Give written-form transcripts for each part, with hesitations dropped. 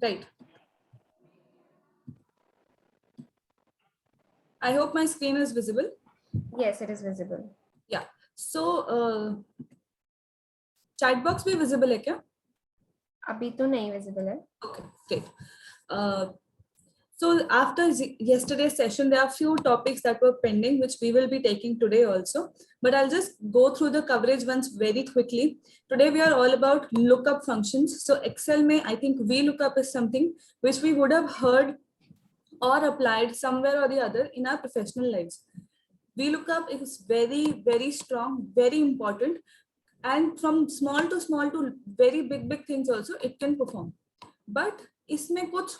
Right. I hope my screen is visible. Yes, it is visible. Yeah. So chat box भी visible है क्या? अभी तो नहीं visible है. Okay, great. So after yesterday's session, there are few topics that were pending, which we will be taking today also. But I'll just go through the coverage ones very quickly. Today, we are all about lookup functions. So Excel may, I think VLOOKUP is something which we would have heard or applied somewhere or the other in our professional lives. VLOOKUP is very, very strong, very important. And from small to very big things also, it can perform. But इसमें कुछ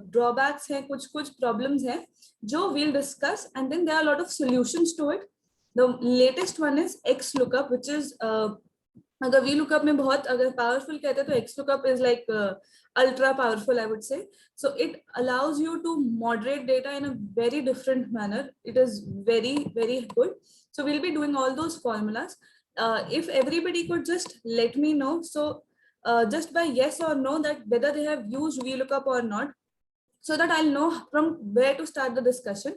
drawbacks हैं, कुछ problems हैं जो we'll discuss, and then there are a lot of solutions to it. The latest one is XLOOKUP, which is अगर VLOOKUP में बहुत अगर powerful कहते हैं तो XLOOKUP is like ultra powerful, I would say. So it allows you to moderate data in a very different manner. It is very, very good. So we'll be doing all those formulas. If everybody could just let me know, so just by yes or no, that whether they have used VLOOKUP or not, so that I'll know from where to start the discussion.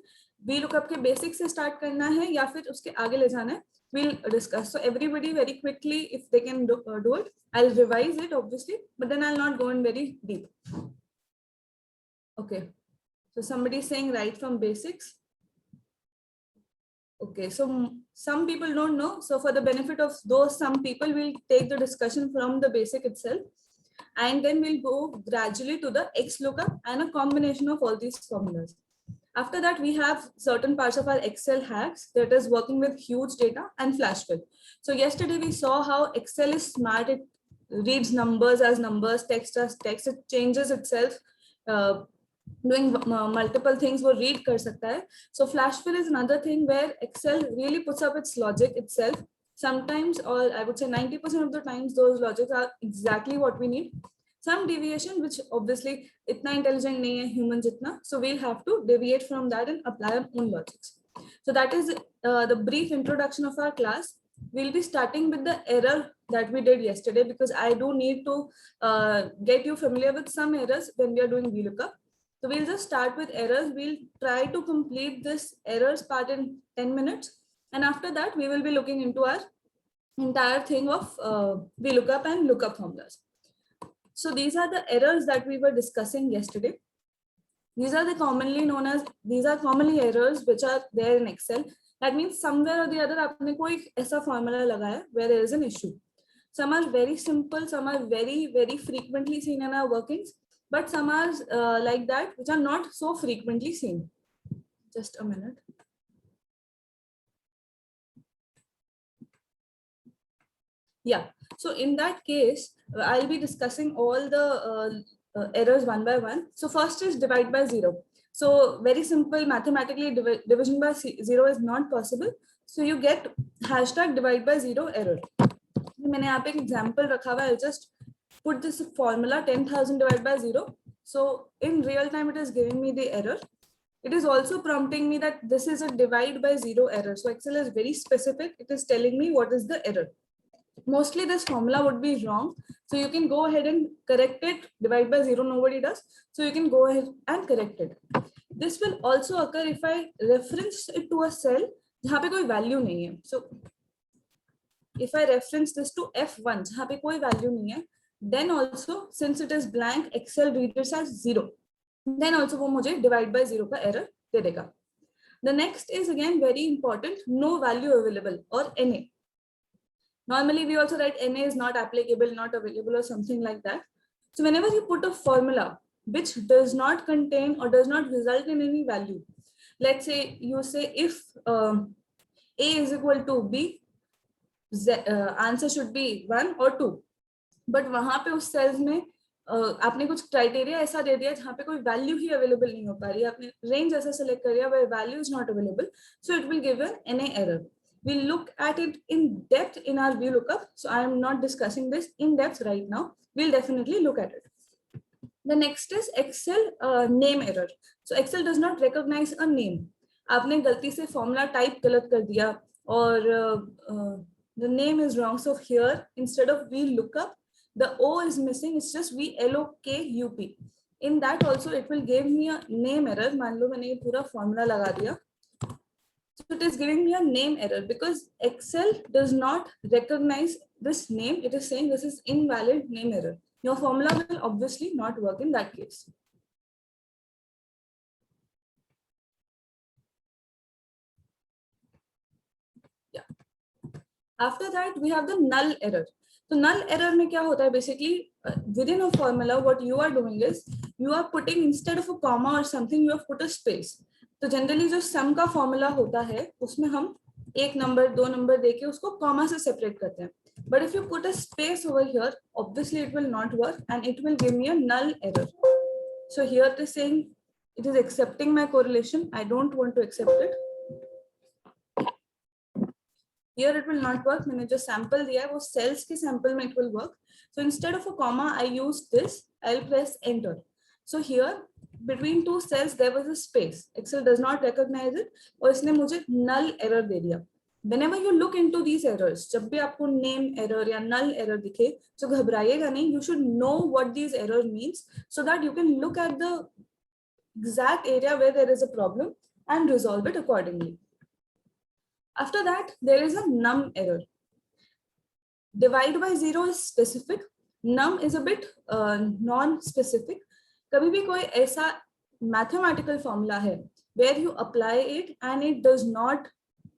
VLOOKUP के basics से start करना है या फिर उसके आगे ले जाना है, we'll discuss. So everybody very quickly, if they can do it, I'll revise it obviously, but then I'll not go in very deep. Okay, so somebody is saying right from basics. Okay, so some people don't know. So for the benefit of those some people, we'll take the discussion from the basic itself. And then we'll go gradually to the XLOOKUP and a combination of all these formulas. After that, we have certain parts of our Excel hacks, that is working with huge data and flash fill. So yesterday we saw how Excel is smart. It reads numbers as numbers, text as text. It changes itself, doing multiple things वो read कर सकता है. So flash fill is another thing where Excel really puts up its logic itself. Sometimes, or I would say 90% of the times, those logics are exactly what we need. Some deviation, which obviously itna intelligent nahi hai human jitna, so we'll have to deviate from that and apply our own logics. So that is the brief introduction of our class. We'll be starting with the error that we did yesterday, because I do need to get you familiar with some errors when we are doing VLOOKUP. So we'll just start with errors. We'll try to complete this errors part in 10 minutes. And after that, we will be looking into our entire thing of VLOOKUP and lookup formulas. So these are the errors that we were discussing yesterday. These are commonly errors which are there in Excel. That means somewhere or the other, आपने कोई ऐसा formula लगाया where there is an issue. Some are very simple, some are very, very frequently seen in our workings, but some are like that, which are not so frequently seen. Just a minute. Yeah, so in that case, I'll be discussing all the errors one by one. So first is divide by zero. So very simple, mathematically division by zero is not possible. So you get hashtag divide by zero error. मैंने यहाँ पे एक example रखा हुआ है. I'll just put this formula 10,000 divided by zero. So in real time, it is giving me the error. It is also prompting me that this is a divide by zero error. So Excel is very specific. It is telling me what is the error. Mostly this formula would be wrong. So you can go ahead and correct it. Divide by zero, nobody does. So you can go ahead and correct it. This will also occur if I reference it to a cell जहाँ पे कोई value नहीं है. So if I reference this to F1 जहाँ पे कोई value नहीं है, then also since it is blank, Excel reads it as zero. Then also वो मुझे divide by zero का error दे देगा. The next is again very important, no value available or NA. Normally, we also write NA is not applicable, not available, or something like that. So whenever you put a formula which does not contain or does not result in any value, let's say you say if A is equal to B, answer should be 1 or 2. But वहाँ पे उस cells में आपने कुछ criteria ऐसा दे दिया जहाँ पे कोई value ही available नहीं हो पा रही है, आपने range ऐसा select कर दिया where value is not available, so it will give an NA error. We'll look at it in depth in our VLOOKUP. So I am not discussing this in depth right now. We'll definitely look at it. The next is Excel name error. So Excel does not recognize a name. आपने गलती से formula type गलत कर दिया और the name is wrong. So here, instead of VLOOKUP, The O is missing. It's just VLOKUP. In that also it will give me a name error. मान लो मैंने ये पूरा formula लगा दिया. So it is giving me a name error because Excel does not recognize this name. It is saying this is invalid name error. Your formula will obviously not work in that case. Yeah. After that, we have the null error. So null error में क्या होता है? Basically, within a formula, what you are doing is you are putting, instead of a comma or something, you have put a space. तो generally जो सम का formula होता है उसमें हम एक नंबर दो नंबर देके उसको कॉमा से सेपरेट करते हैं. But if you put a space over here, obviously it will not work and it will give me a null error. So here it is saying it is accepting my correlation. I don't want to accept it. Here it will not work. मैंने जो sample दिया है वो cells के sample में it will work. So instead of a comma, I use this. I'll press enter. So here between two cells there was a space. Excel does not recognize it और इसने मुझे null error दे दिया. Whenever you look into these errors, जब भी आपको name error या null error दिखे, तो घबराइएगा नहीं. You should know what these errors means so that you can look at the exact area where there is a problem and resolve it accordingly. After that, there is a num error. Divide by zero is specific. Num is a bit non-specific. कभी भी कोई ऐसा mathematical formula है where you apply it and it does not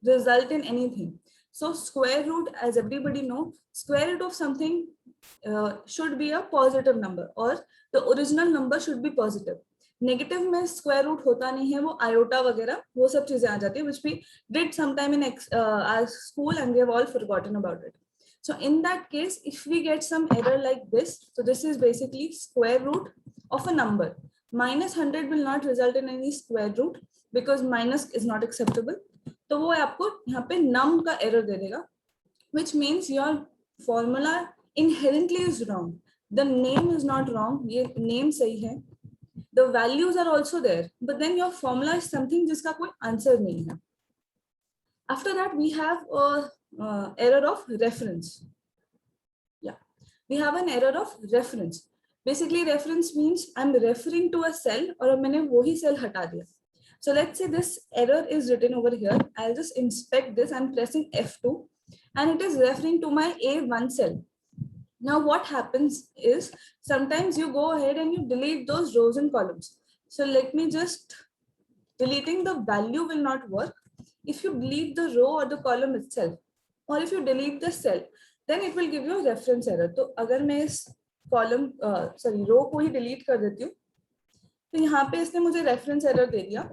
result in anything. So square root, as everybody know, square root of something should be a positive number or the original number should be positive. Negative में square root होता नहीं है, वो iota वगैरह वो सब चीजें आ जाती है, which we did sometime in our school and we have all forgotten about it. So in that case, if we get some error like this, so this is basically square root of a number. Minus 100 will not result in any square root because minus is not acceptable. तो वो आपको यहाँ पे num का error दे देगा, which means your formula inherently is wrong. The name is not wrong, ये name सही है. The values are also there, but then your formula is something जिसका कोई answer नहीं है. After that, we have a error of reference. Yeah, we have an error of reference. Basically, reference means I'm referring to a cell और मैंने वही cell हटा दिया. So let's say this error is written over here. I'll just inspect this. I'm pressing F2, and it is referring to my A1 cell. Now what happens is sometimes you go ahead and you delete those rows and columns. So let me just, deleting the value will not work. If you delete the row or the column itself, or if you delete the cell, then it will give you a reference error. तो अगर मैं इस column row को ही delete कर देती हूँ, तो यहाँ पे इसने मुझे reference error दे दिया,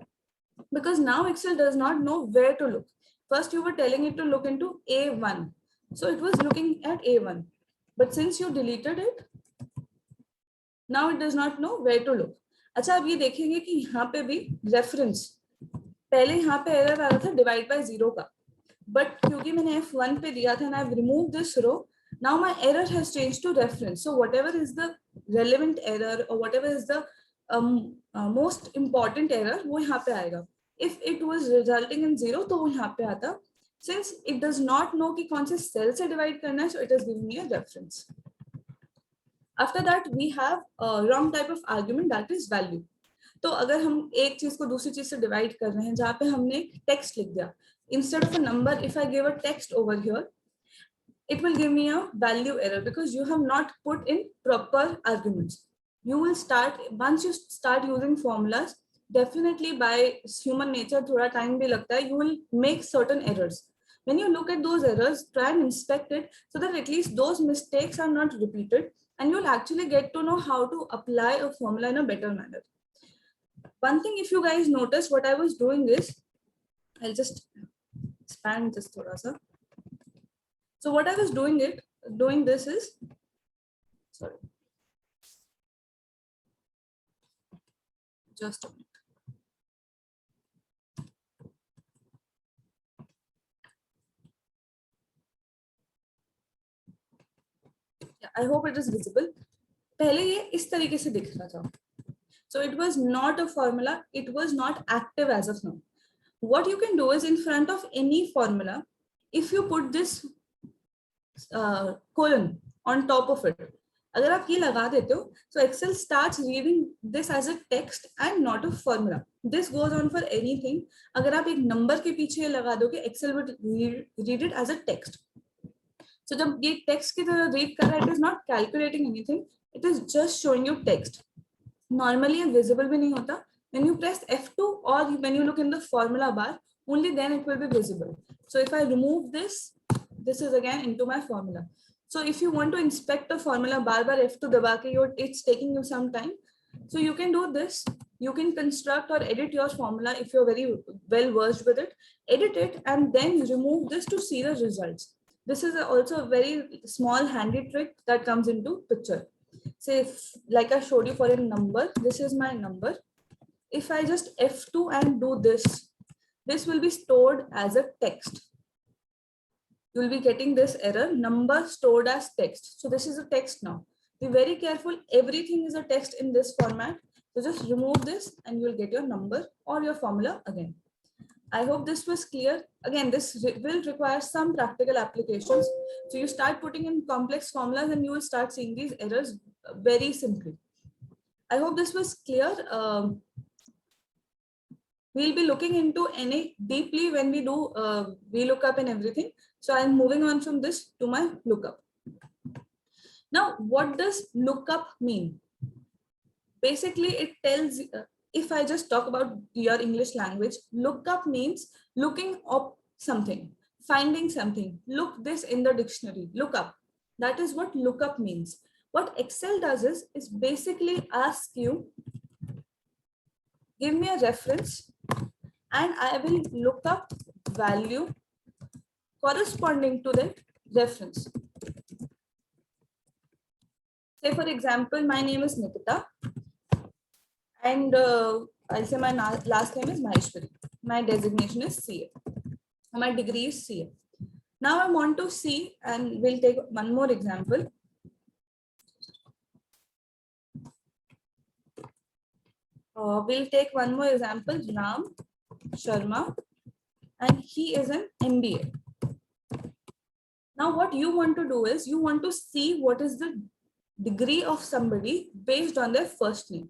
because now Excel does not know where to look. First you were telling it to look into A1, so it was looking at A1. But since you deleted it, now it does not know where to look. अच्छा, अब ये देखेंगे कि यहाँ पे भी reference, पहले यहाँ पे error आ रहा था divide by zero का, but क्योंकि मैंने F1 पे दिया था and I've removed this row, now my error has changed to reference. So whatever is the relevant error or whatever is the most important error, वो यहाँ पे आएगा. If it was resulting in zero, तो वो यहाँ पे आता. Since it does not know कि कौन से cell से divide करना है, so it is giving me a reference. After that, we have a wrong type of argument, that is value. तो अगर हम एक चीज को दूसरी चीज से divide कर रहे हैं, जहाँ पे हमने text लिख दिया, instead of a number, if I give a text over here, it will give me a value error because you have not put in proper arguments. You will start, once you start using formulas, definitely by human nature, थोड़ा time भी लगता है, you will make certain errors. When you look at those errors, try and inspect it so that at least those mistakes are not repeated and you'll actually get to know how to apply a formula in a better manner. One thing, if you guys notice, what I was doing is, I'll just expand this thoda sa. So what I was doing this is, sorry, just a minute. I hope it is visible. पहले ये इस तरीके से दिख रहा था. So it was not a formula. It was not active as of now. What you can do is, in front of any formula, if you put this colon on top of it, अगर आप ये लगा देते हो, so Excel starts reading this as a text and not a formula. This goes on for anything. अगर आप एक number के पीछे लगा दोगे, Excel would read it as a text. So जब ये text की तरह read कर रहा है, it is not calculating anything. It is just showing you text. Normally ये visible भी नहीं होता. When you press F2 or when you look in the formula bar, only then it will be visible. So if I remove this, this is again into my formula. So if you want to inspect a formula bar F2 दबा के, it's taking you some time. So you can do this. You can construct or edit your formula if you're very well versed with it. Edit it and then remove this to see the results. This is also a very small handy trick that comes into picture. Say if, like I showed you for a number, this is my number. If I just F2 and do this, this will be stored as a text. You will be getting this error, number stored as text. So this is a text now. Be very careful. Everything is a text in this format. So just remove this and you will get your number or your formula again. I hope this was clear. Again, this will require some practical applications. So you start putting in complex formulas and you will start seeing these errors very simply. I hope this was clear. We'll be looking into any deeply when we do VLOOKUP and everything. So I'm moving on from this to my lookup. Now, what does lookup mean? Basically, it tells, if I just talk about your English language, lookup means looking up something, finding something. Look this in the dictionary, look up. That is what lookup means. What Excel does is basically ask you, give me a reference and I will look up value corresponding to that reference. Say for example, my name is Nikita and I'll say my last name is Maheshwari. My designation is CA. My degree is CA. Now I want to see, and we'll take one more example. We'll take one more example, Ram Sharma, and he is an MBA. Now what you want to do is you want to see what is the degree of somebody based on their first name.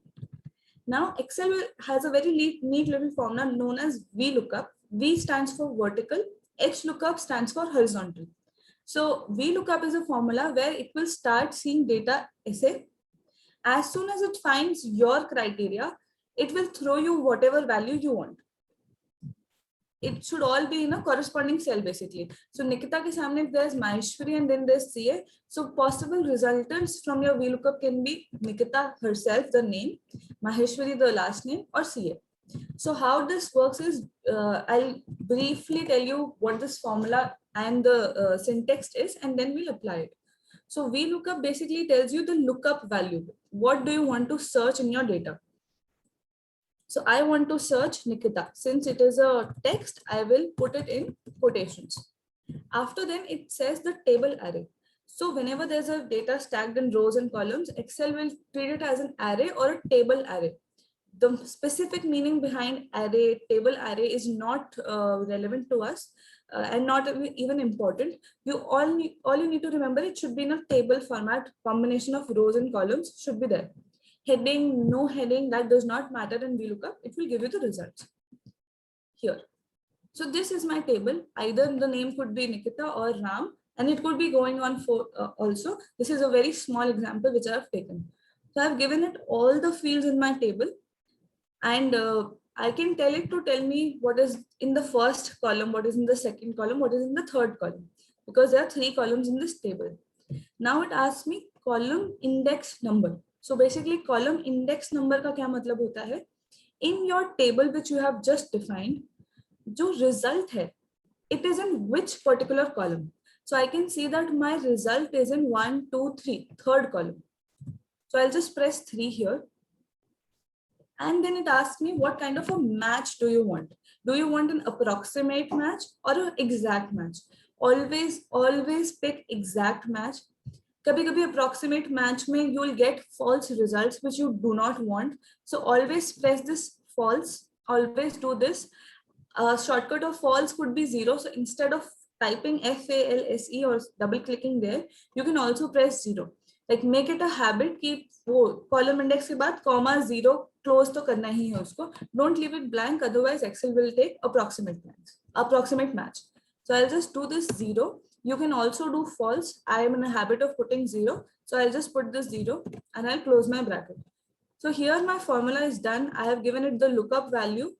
Now Excel has a very neat little formula known as VLOOKUP. V stands for vertical, HLOOKUP stands for horizontal. So VLOOKUP is a formula where it will start seeing data essay. As soon as it finds your criteria, it will throw you whatever value you want. It should all be in a corresponding cell basically. So Nikita ke samne there's Maheshwari and then there's CA. So possible resultants from your VLOOKUP can be Nikita herself, the name, Maheshwari, the last name, or CA. So how this works is, I'll briefly tell you what this formula and the syntax is, and then we'll apply it. So VLOOKUP basically tells you the lookup value. What do you want to search in your data? So I want to search Nikita. Since it is a text, I will put it in quotations. After then it says the table array. So whenever there's a data stacked in rows and columns, Excel will treat it as an array or a table array. The specific meaning behind array, table array is not relevant to us and not even important. All you need to remember, it should be in a table format. Combination of rows and columns should be there. Heading, no heading, that does not matter in VLOOKUP. It will give you the results here. So this is my table. Either the name could be Nikita or Ram, and it could be going on for also. This is a very small example which I have taken. So I have given it all the fields in my table, and I can tell it to tell me what is in the first column, what is in the second column, what is in the third column, because there are 3 columns in this table. Now it asks me column index number. So basically column index number का क्या मतलब होता है? In your table which you have just defined, जो result है, it is in which particular column? So I can see that my result is in 1, 2, 3, third column. So I'll just press 3 here. And then it asks me what kind of a match do you want? Do you want an approximate match or an exact match? Always pick exact match. कभी-कभी approximate match में you will get false results which you do not want. So always press this false. Always do this. Shortcut of false could be 0. So instead of typing FALSE or double clicking there, you can also press 0. like make it a habit कि वो column index के बाद comma 0 close तो करना ही है उसको. Don't leave it blank, otherwise Excel will take approximate match. So I'll just do this 0. You can also do false. I am in a habit of putting 0. So I'll just put this 0 and I'll close my bracket. So here my formula is done. I have given it the lookup value.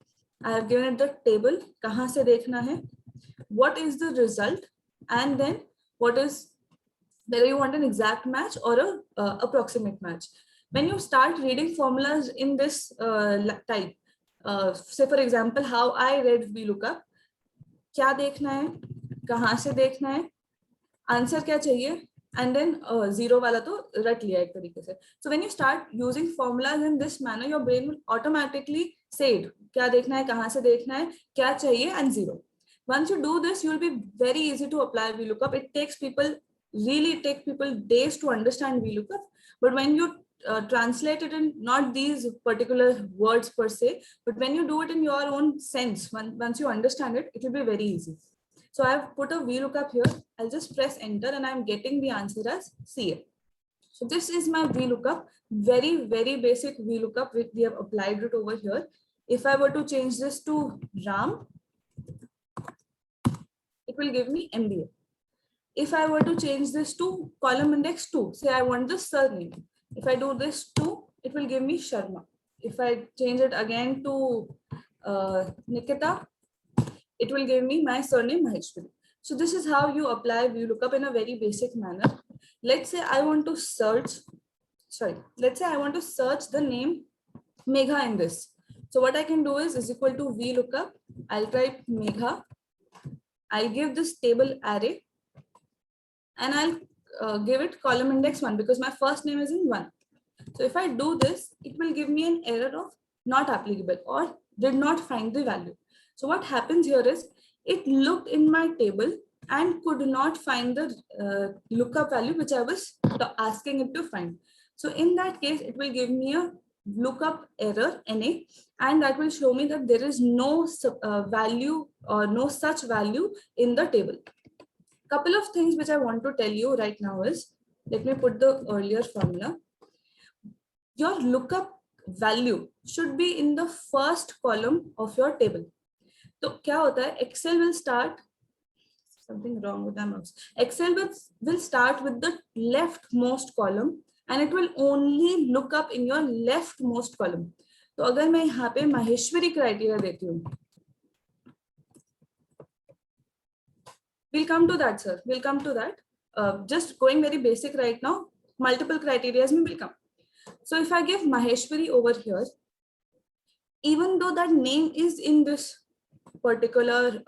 I have given it the table. कहाँ से देखना है? What is the result? And then what is, whether you want an exact match or a approximate match. When you start reading formulas in this type, say for example, how I read VLOOKUP, क्या देखना है, कहाँ से देखना है, answer क्या चाहिए, and then zero वाला तो रट लिया एक तरीके से. So when you start using formulas in this manner, your brain will automatically say it, क्या देखना है, कहाँ से देखना है, क्या चाहिए, and zero. Once you do this, you will be very easy to apply VLOOKUP. It takes people days to understand VLOOKUP, but when you translate it in not these particular words per se, but when you do it in your own sense, once you understand it, it will be very easy. So I have put a VLOOKUP here. I'll just press enter and I'm getting the answer as CA. So this is my VLOOKUP, very, very basic VLOOKUP, which we have applied it over here. If I were to change this to Ram, it will give me MBA. If I were to change this to column index 2, say I want the surname. If I do this 2, it will give me Sharma. If I change it again to Nikita, it will give me my surname Maheshwari. So this is how you apply VLOOKUP in a very basic manner. Let's say I want to search the name Megha in this. So what I can do is equal to VLOOKUP. I'll type Megha. I'll give this table array and I'll give it column index 1 because my first name is in 1. So if I do this, it will give me an error of not applicable or did not find the value. So what happens here is it looked in my table and could not find the lookup value which I was asking it to find. So in that case, it will give me a lookup error NA, and that will show me that there is no value or no such value in the table. Couple of things which I want to tell you right now is, let me put the earlier formula. Your lookup value should be in the first column of your table. तो क्या होता है, Excel will start, something wrong with my mouse. Excel will start with the leftmost column and it will only look up in your leftmost column. तो अगर मैं यहाँ पे Maheshwari criteria देती हूँ, we'll come to that, sir. We'll come to that. Just going very basic right now. Multiple criteria will come. So if I give Maheshwari over here, even though that name is in this particular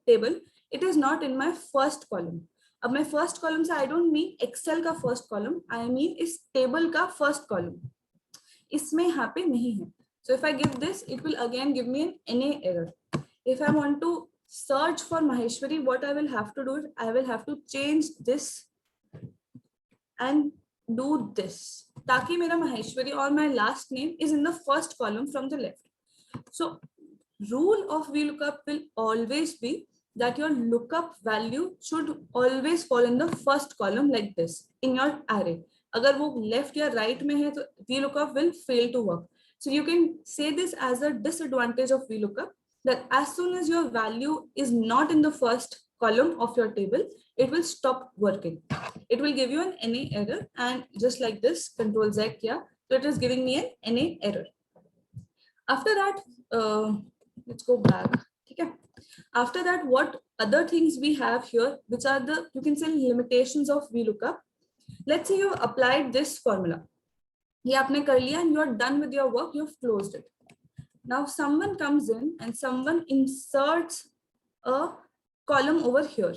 table, it is not in my first column. अब मैं first column से I don't mean Excel का first column, I mean इस table का first column. इसमें यहाँ पे नहीं है. So if I give this, it will again give me an NA error. If I want to search for Maheshwari, what I will have to do is I will have to change this and do this, ताकि मेरा Maheshwari or my last name is in the first column from the left. So rule of VLOOKUP will always be that your lookup value should always fall in the first column like this in your array. अगर वो left या right में है तो VLOOKUP will fail to work. So you can say this as a disadvantage of VLOOKUP, that as soon as your value is not in the first column of your table, it will stop working. It will give you an NA error, and just like this, Control Z किया, so it is giving me an NA error. After that, let's go back. Okay. After that, what other things we have here, which are the, you can say, limitations of VLOOKUP. Let's say you applied this formula. ये आपने कर लिया and you are done with your work, you've closed it. Now someone comes in and someone inserts a column over here.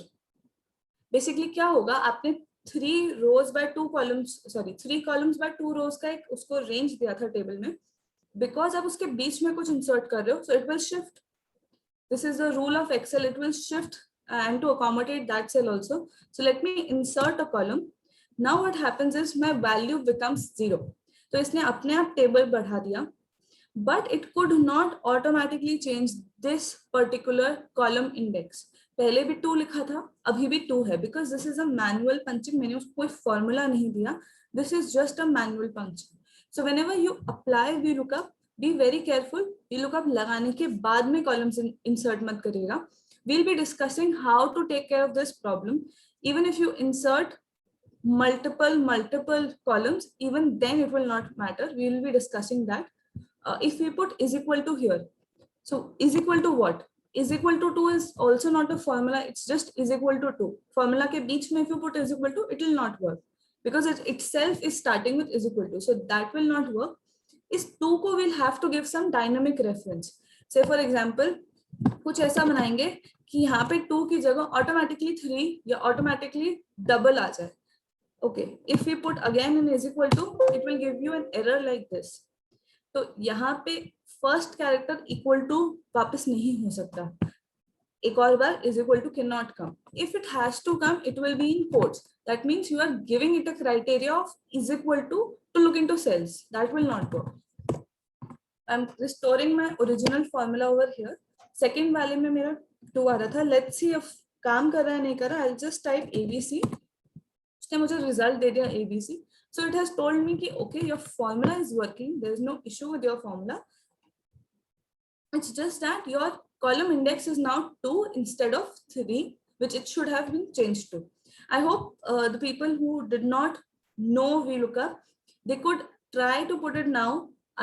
Basically क्या होगा, आपने 3 rows by 2 columns, sorry 3 columns by 2 rows का एक उसको range दिया था table में. Because आप उसके बीच में कुछ insert कर रहे हो, so it will shift. This is the rule of Excel, it will shift and to accommodate that cell also. So let me insert a column. Now what happens is my value becomes 0. तो इसने अपने आप table बढ़ा दिया, but it could not automatically change this particular column index. पहले भी 2 लिखा था, अभी भी 2 है, because this is a manual punching. मैंने उसको कोई फॉर्मूला नहीं दिया, this is just a manual punching. So when ever you apply V lookup, be very careful. V lookup लगाने के बाद में कॉलम्स इंसर्ट मत करिएगा. we'll be discussing how to take care of this problem. Even if you insert multiple columns, even then it will not matter. We will be discussing that. If we put is equal to here, so is equal to what? Is equal to 2 is also not a formula. It's just is equal to 2. Formula ke beech mein if you put is equal to, it will not work because it itself is starting with is equal to. So that will not work. Is 2 ko will have to give some dynamic reference. Say for example, कुछ ऐसा बनाएंगे कि यहाँ पे 2 की जगह automatically 3 या automatically double आ जाए. Okay, if we put again in is equal to, it will give you an error like this. तो यहाँ पे फर्स्ट कैरेक्टर इक्वल टू वापस नहीं हो सकता. एक और बार is equal to can not come. If it has to come, it will be in quotes. That means you are giving it a criteria of is equal to look into cells. That will not work. I am restoring my original formula over here. Second वाले में मेरा 2 आ रहा था. Let's see if काम कर रहा है नहीं कर रहा. I just type ABC. उसने मुझे रिजल्ट दे दिया ABC. So it has told me कि okay your formula is working, there is no issue with your formula. It's just that your column index is now 2 instead of 3, which it should have been changed to. I hope the people who did not know VLOOKUP, they could try to put it now.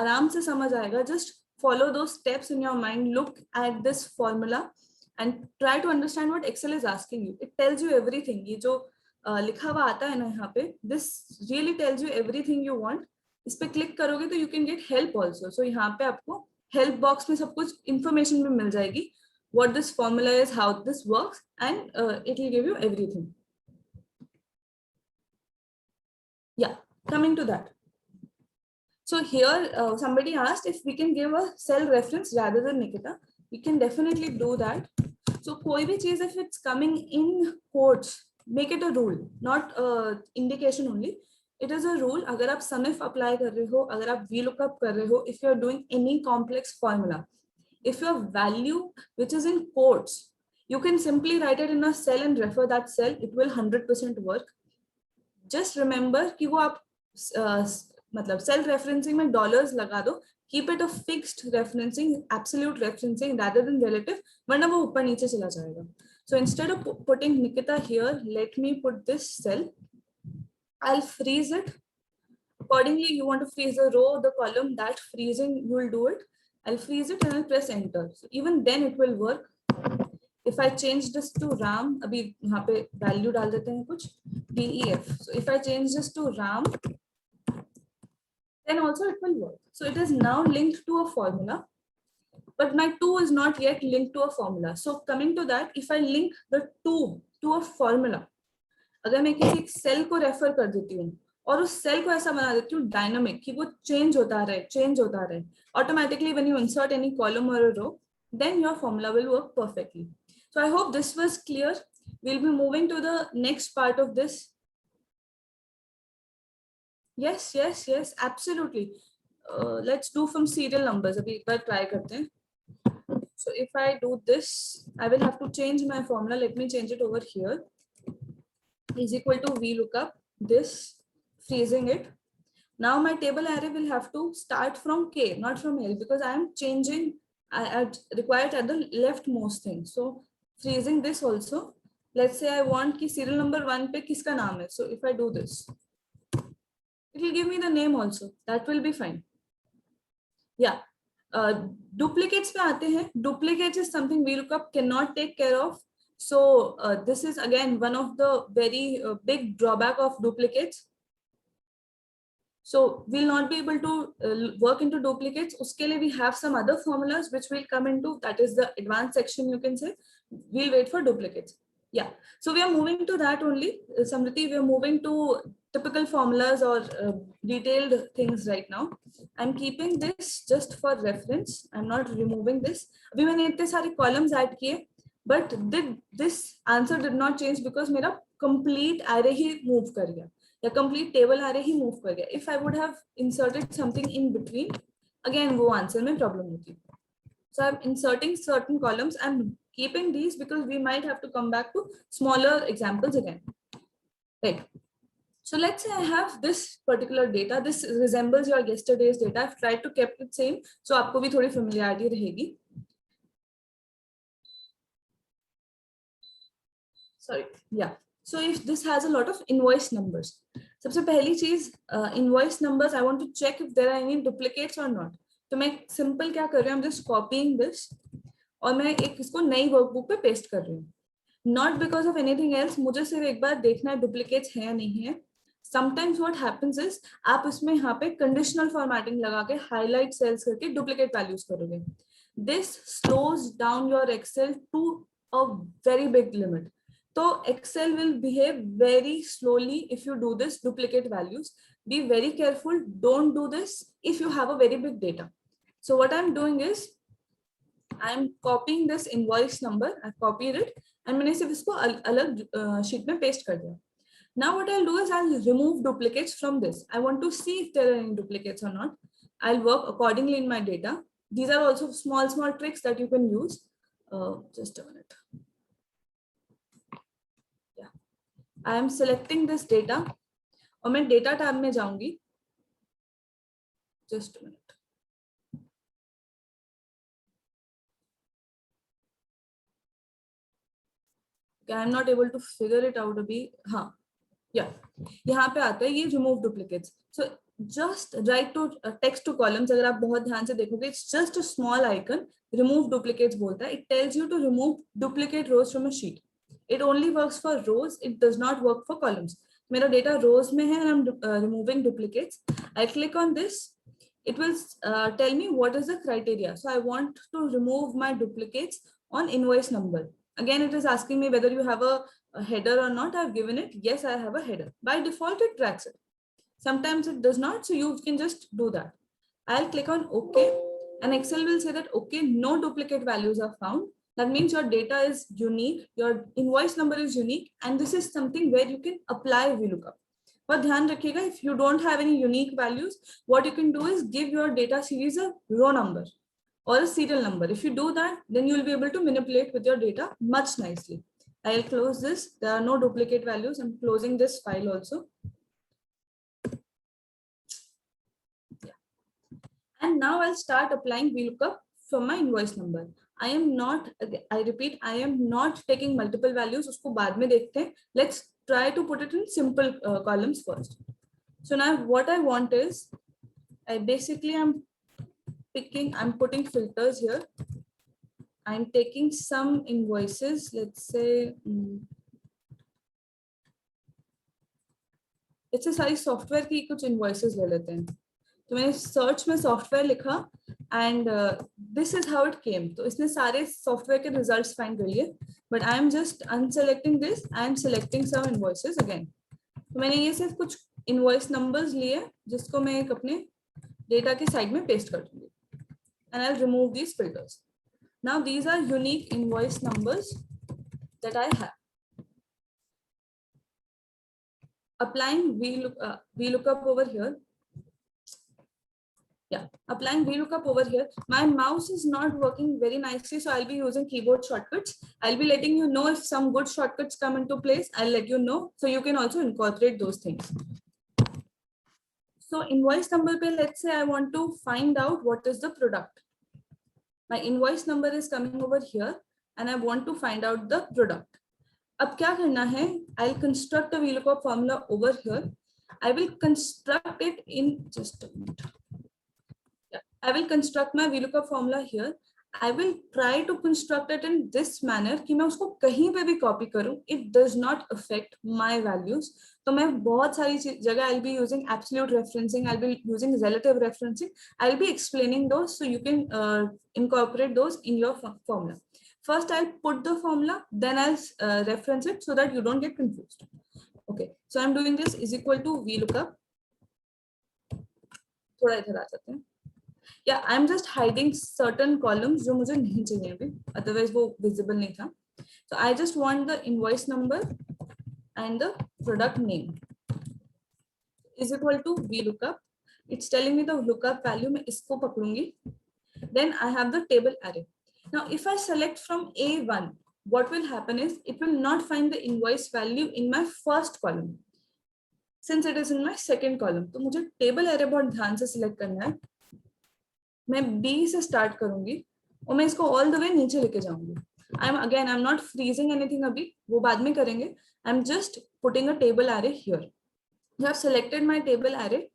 आराम से समझ आएगा. Just follow those steps in your mind. Look at this formula and try to understand what Excel is asking you. It tells you everything. ये जो लिखा हुआ आता है ना यहाँ पे, this really tells you everything you want. इस पे क्लिक करोगे तो you can get help also. So यहाँ पे आपको हेल्प बॉक्स में सब कुछ इंफॉर्मेशन भी मिल जाएगी. What this formula is, how this works, and it will give you everything. Yeah, coming to that. So here somebody asked if we can give a cell reference rather than Nikita. We can definitely do that. So कोई भी चीज if it's coming in quotes, make it a rule, not indication only. It is a rule. अगर आप SUMIF apply कर रहे हो, अगर आप VLOOKUP कर रहे हो, if you are doing any complex formula, if your value which is in quotes, you can simply write it in a cell and refer that cell. It will 100% work. Just remember कि वो आप मतलब self referencing में dollars लगा दो. Keep it a fixed referencing, absolute referencing rather than relative, वरना वो ऊपर नीचे चला जाएगा. So instead of putting Nikita here, let me put this cell. I'll freeze it. Accordingly, you want to freeze the row, the column, that freezing you will do it. I'll freeze it and I'll press enter. So even then it will work. If I change this to RAM, अभी यहाँ पे value डाल देते हैं कुछ DEF. So if I change this to RAM, then also it will work. So it is now linked to a formula, but my 2 is not yet linked to a formula. So coming to that, if I link the 2 to a formula, अगर मैं किसी cell को refer कर देती हूँ और उस cell को ऐसा बना देती हूँ डायनामिक कि वो चेंज होता रहे automatically when you insert any column और row, then your formula will work perfectly. So I hope this was clear. We will be moving to the next part of this. Yes yes yes absolutely. Let's do from serial numbers. अभी एक बार try करते हैं. So if I do this, I will have to change my formula. Let me change it over here. Is equal to VLOOKUP, this, freezing it. Now my table array will have to start from K, not from L, because I am changing. I required at the leftmost thing. So freezing this also. Let's say I want कि serial number 1 पे किसका नाम है. So if I do this, it will give me the name also. That will be fine. Yeah. Duplicates पे आते हैं. Duplicates is something VLOOKUP cannot take care of. So this is again one of the very big drawback of duplicates. So we'll not be able to work into duplicates. Uske liye we have some other formulas which will come into, that is the advanced section, you can say. We'll wait for duplicates. Yeah. So we are moving to that only. Samriti, we are moving to typical formulas or detailed things right now. I'm keeping this just for reference. I'm not removing this. अभी मैंने इतने सारे columns add किए. But this answer did not change because मेरा complete array ही move कर गया या complete table array ही move कर गया. If I would have inserted something in between, again वो answer में problem होती. So I'm inserting certain columns. I'm keeping these because we might have to come back to smaller examples again, right? So let's say I have this particular data, this resembles your yesterday's data. I've tried to keep it same, so आपको भी थोड़ी familiarity रहेगी. Sorry, yeah. So if this has a lot of invoice numbers, सबसे पहली चीज invoice numbers, I want to check if there are any duplicates or not. तो मैं simple क्या कर रही हूँ, I'm just copying this और मैं एक इसको नई वर्कबुक पे पेस्ट कर रही हूँ. Not because of anything else, मुझे सिर्फ एक बार देखना है duplicates है या नहीं है. Sometimes what happens is आप इसमें यहाँ पे conditional formatting लगा के highlight cells करके duplicate values करोगे. This slows down your Excel to a very big limit. So Excel will behave very slowly if you do this duplicate values. Be very careful. Don't do this if you have a very big data. So what I'm doing is I'm copying this invoice number. I've copied it and मैंने सिर्फ इसको अलग sheet में paste कर दिया. Now what I'll do is I'll remove duplicates from this. I want to see if there are any duplicates or not. I'll work accordingly in my data. These are also small tricks that you can use. Just a minute. Yeah, I am selecting this data. और मैं data tab में जाऊंगी. Just a minute. I'm not able to figure it out अभी. हाँ, yeah, यहाँ पे आता है ये remove duplicates. So just write to text to columns. अगर आप बहुत ध्यान से देखोगे, it's just a small icon. Remove duplicates बोलता है. It tells you to remove duplicate rows from a sheet. It only works for rows. It does not work for columns. मेरा data rows में है and I'm removing duplicates. I click on this. It will tell me what is the criteria. So I want to remove my duplicates on invoice number. Again, it is asking me whether you have a header or not. I've given it. Yes, I have a header. By default, it tracks it. Sometimes it does not. So you can just do that. I'll click on OK. And Excel will say that, okay, no duplicate values are found. That means your data is unique. Your invoice number is unique. And this is something where you can apply VLOOKUP. But ध्यान रखिएगा, if you don't have any unique values, what you can do is give your data series a row number or a serial number. If you do that, then you will be able to manipulate with your data much nicely. I'll close this. There are no duplicate values. I'm closing this file also. Yeah. And now I'll start applying VLOOKUP from my invoice number. I am not, I repeat, I am not taking multiple values. उसको बाद में देखते हैं. Let's try to put it in simple columns first. So now what I want is, I'm putting filters here. I'm taking some invoices, let's say, it's a सारी software की कुछ invoices ले लेते हैं. तो मैंने search में software लिखा and this is how it came. तो इसने सारे software के results find कर लिए. But I am just unselecting this. I am selecting some invoices again. तो मैंने ये सिर्फ कुछ invoice numbers लिए जिसको मैं एक अपने data के side में paste कर दूंगी. And I'll remove these filters. Now these are unique invoice numbers that I have. Applying VLOOKUP over here. Yeah, applying VLOOKUP over here. My mouse is not working very nicely, so I'll be using keyboard shortcuts. I'll be letting you know if some good shortcuts come into place. I'll let you know, so you can also incorporate those things. So invoice number pe, let's say I want to find out what is the product. My invoice number is coming over here and I want to find out the product. अब क्या करना है? I'll construct a VLOOKUP formula over here. I will construct it in just a minute. Yeah, I will construct my VLOOKUP formula here. I will try to construct it in this manner कि मैं उसको कहीं पे भी copy करूं. It does not affect my values. तो मैं बहुत सारी जगह I'll be using absolute referencing. I'll be using relative referencing. I'll be explaining those so you can incorporate those in your formula. First, I'll put the formula, then I'll reference it so that you don't get confused. Okay, so I'm doing this is equal to VLOOKUP. थोड़ा इधर आ जाते हैं. Yeah, I'm just hiding certain columns जो मुझे नहीं चाहिए अभी, otherwise वो visible नहीं था. So I just want the invoice number and the product name is equal to VLOOKUP. It's telling me the lookup value. मैं इसको पकड़ूंगी. Then I have the table array. Now, if I select from A1, what will happen is it will not find the invoice value in my first column, since it is in my second column. तो मुझे table array बहुत ध्यान से select करना है. मैं B से start करूंगी और मैं इसको ऑल द वे नीचे लेके जाऊंगी. I'm not freezing anything अभी, वो बाद में करेंगे. I'm just putting a table array here. I have selected my table array.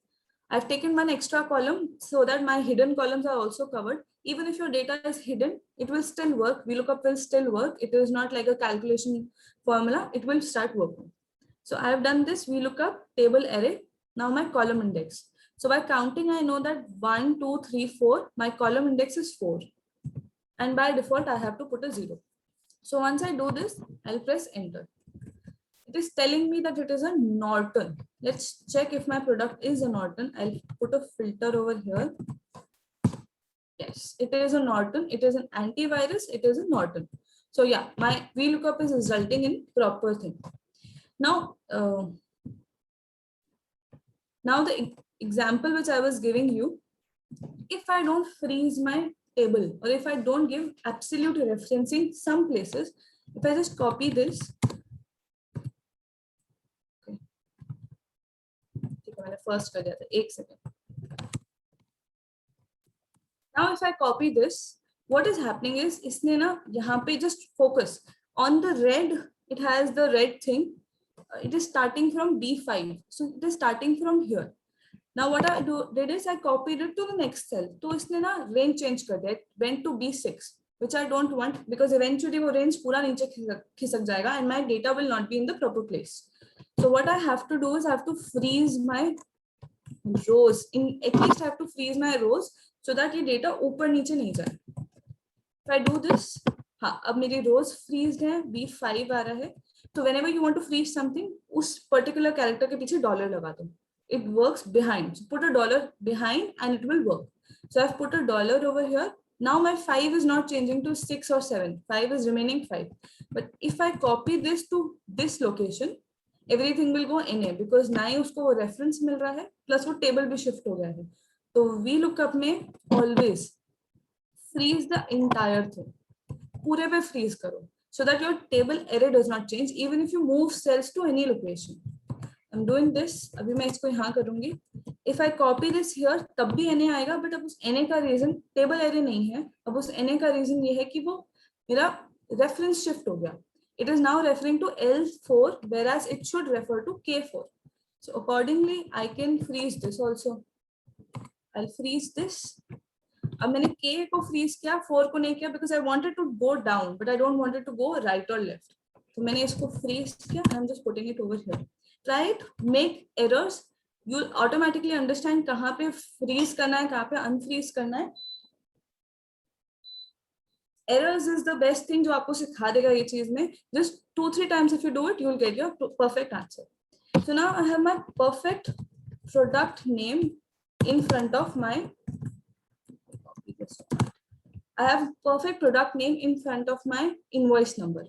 I've taken one extra column so that my hidden columns are also covered. Even if your data is hidden, it will still work. VLOOKUP will still work. It is not like a calculation formula. It will start working. So I have done this VLOOKUP table array. Now my column index. So by counting, I know that 1, 2, 3, 4, my column index is 4. And by default, I have to put a 0. So once I do this, I'll press enter. It is telling me that it is a Norton. Let's check if my product is a Norton. I'll put a filter over here. Yes, it is a Norton. It is an antivirus. It is a Norton. So yeah, my VLOOKUP is resulting in proper thing. Now, now the example which I was giving you, if I don't freeze my table or if I don't give absolute referencing some places, if I just copy this, first कर दिया था, एक second. Now if I copy this, what is happening is इसने ना यहाँ पे just focus on the red. It has the red thing. It is starting from B5, so it is starting from here. Now what I did is I copied it to the next cell. तो इसने ना range change कर दिया. It went to B6, which I don't want because eventually वो range पूरा नीचे खिसक जाएगा and my data will not be in the proper place. So what I have to do is I have to freeze my rows. At least I have to freeze my rows so that ये data ऊपर नीचे नहीं जाए. If I do this, हाँ, अब मेरी rows freezed हैं, B5 आ रहा है. So whenever you want to freeze something, उस particular character के पीछे dollar लगा दो. It works behind. So put a dollar behind and it will work. So I've put a dollar over here. Now my 5 is not changing to 6 or 7. 5 is remaining 5. But if I copy this to this location, everything will go NA because ना ही उसको वो reference मिल रहा है, plus वो table भी shift हो गया है. तो VLOOKUP में always freeze the entire thing. पूरे पे freeze करो so that your table array does not change even if you move cells to any location. I'm doing this. अभी मैं इसको यहाँ करूँगी. If I copy this here, तब भी NA आएगा, but अब उस NA का reason table array नहीं है. अब उस NA का reason ये है कि वो मेरा reference shift हो गया. It is now referring to L4, whereas it should refer to K4. So accordingly, I can freeze this also. I'll freeze this. अब मैंने K को freeze किया, 4 को नहीं किया because I wanted to go down, but I don't want it to go right or left. So मैंने इसको freeze किया and I'm just putting it over here. Try it, make errors. You'll automatically understand कहाँ पे freeze करना है, कहाँ पे unfreeze करना है. Errors is the best thing जो आपको सिखा देगा ये चीज में. Just 2-3 times if you do it, you will get your perfect answer. So now I have my perfect product name in front of my. I have perfect product name in front of my invoice number.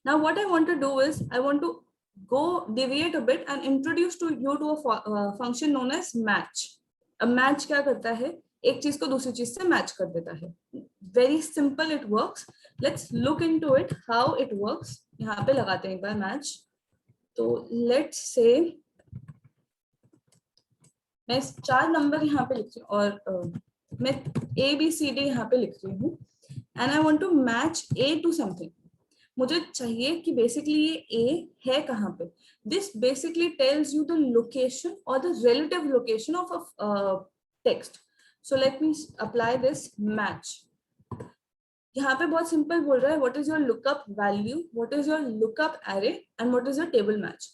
Now what I want to do is I want to go deviate a bit and introduce to you to a function known as match. A match क्या करता है? एक चीज को दूसरी चीज से match कर देता है. Very simple it works. Let's look into it how it works. यहाँ पे लगाते हैं एक बार match. तो let's say मैं 4 नंबर यहाँ पे लिख रही हूँ और मैं ABCD यहाँ पे लिख रही हूँ and I want to match A to something. मुझे चाहिए कि basically ये A है कहाँ पे. This basically tells you the location or the relative location of a text. So let me apply this match. यहाँ पे बहुत simple बोल रहा है what is your lookup value, what is your lookup array and what is your table match.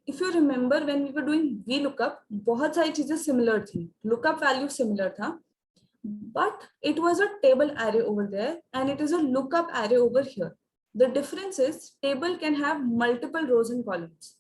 If you remember when we were doing VLOOKUP, बहुत सारी चीजें similar थी. Lookup value similar था, but it was a table array over there and it is a lookup array over here. The difference is table can have multiple rows and columns,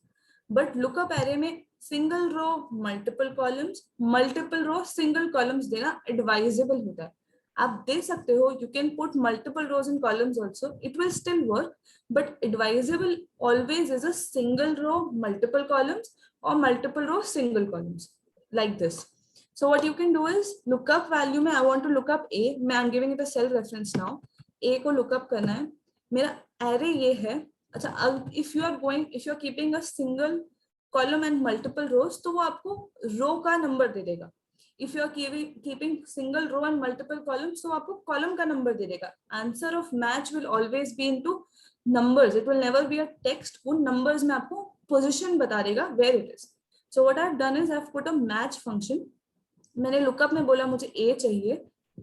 but lookup array में single row, multiple columns, multiple row, single columns देना advisable होता है. आप दे सकते हो, you can put multiple rows and columns also, it will still work, but advisable always is a single row, multiple columns or multiple row, single columns like this. So what you can do is lookup value में I want to look up A, I'm giving it a cell reference now. ए को lookup करना है, मेरा array ये है. अच्छा, अब if you are keeping a single column and multiple rows, तो वो आपको रो का नंबर दे देगा. If you are keeping single row and multiple columns, तो आपको कॉलम का नंबर दे देगा. Answer of match will always be into numbers. It will never be a text. उन numbers में आपको position बता देगा where it is. So what I've done is I've put a match function. मैंने lookup में बोला मुझे A चाहिए,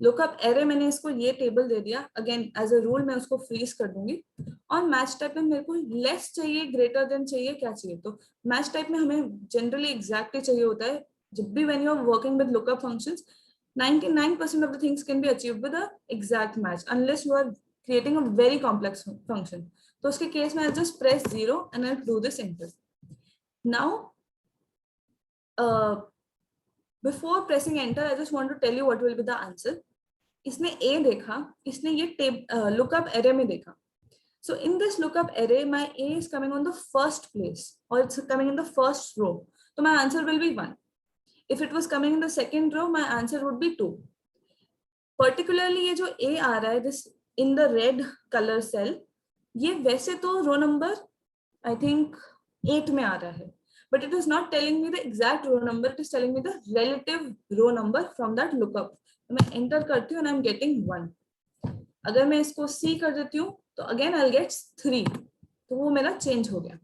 lookup array मैंने इसको ये टेबल दे दिया. अगेन एज अ रूल मैं उसको फ्रीज कर दूंगी. और मैच टाइप में मेरे को लेस चाहिए, ग्रेटर देन चाहिए, क्या चाहिए. तो मैच टाइप में हमें जनरली एग्जैक्टली चाहिए होता है. जब भी when you are working with lookup functions, 99% of the things can be achieved with a exact match unless you are creating a very complex function. तो उसके केस में I'll just press 0 and I'll do this enter. Now, before pressing enter, I just want to tell you what will be the answer. इसने A देखा, इसने ये lookup array में देखा. So in this lookup array, my A is coming on the first place, or it's coming in the first row. So my answer will be 1. If it was coming in the second row, my answer would be 2. Particularly ये जो A आ रहा है, this in the red color cell, ये वैसे तो row number I think 8 में आ रहा है, but it is not telling me the exact row number. It is telling me the relative row number from that lookup. तो मैं enter करती हूँ and I'm getting 1. अगर मैं इसको C कर देती हूँ तो again I'll get 3. तो वो मेरा change हो गया.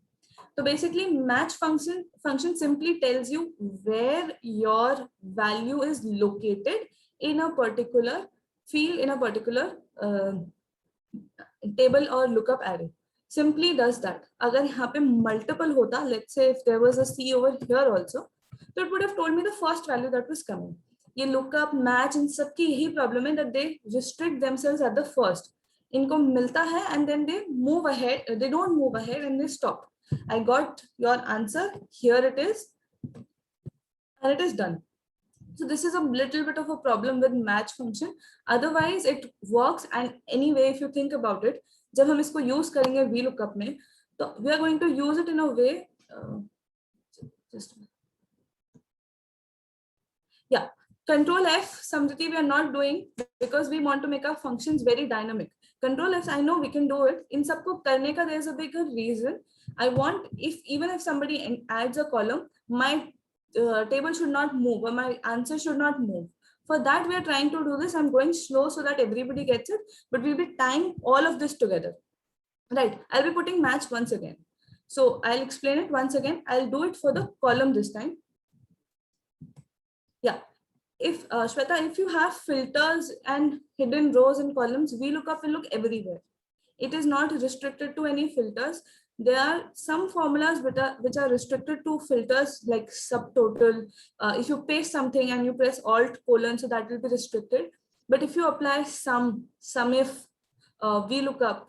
So basically match function simply tells you where your value is located in a particular field, in a particular table or lookup array. Simply does that. अगर यहाँ पे multiple होता, let's say if there was a C over here also, so it would have told me the first value that was coming. ये lookup match इन सब की यही problem है that they restrict themselves at the first. इनको मिलता है and then they move ahead. They don't move ahead and they stop. I got your answer. Here it is, and it is done. So this is a little bit of a problem with match function. Otherwise, it works. And anyway, if you think about it, जब हम इसको use करेंगे VLOOKUP में, तो we are going to use it in a way. Yeah, Control F, Samriti, we are not doing because we want to make our functions very dynamic. Control F, I know we can do it. In सबको करने का there's a bigger reason. I want even if somebody adds a column, my table should not move or my answer should not move. For that, we are trying to do this. I'm going slow so that everybody gets it, but we'll be tying all of this together. Right, I'll be putting match once again. So I'll explain it once again. I'll do it for the column this time. Yeah, if Shweta, if you have filters and hidden rows and columns, VLOOKUP will look everywhere. It is not restricted to any filters. There are some formulas which are restricted to filters like subtotal. If you paste something and you press Alt : so that will be restricted. But if you apply SUMIF, VLOOKUP,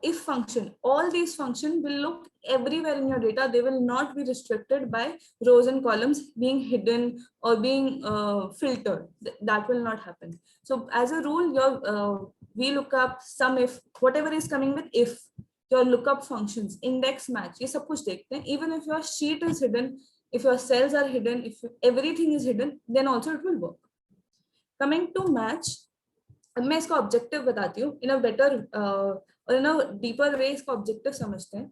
if function, all these functions will look everywhere in your data. They will not be restricted by rows and columns being hidden or being filtered. That will not happen. So as a rule, your VLOOKUP, SUMIF, whatever is coming with if, your lookup functions, index match, ये सब कुछ देखते हैं. Even if your sheet is hidden, if your cells are hidden, if everything is hidden, then also it will work. Coming to match, अब मैं इसका objective बताती हूँ. In a better or in a deeper way इसका objective समझते हैं.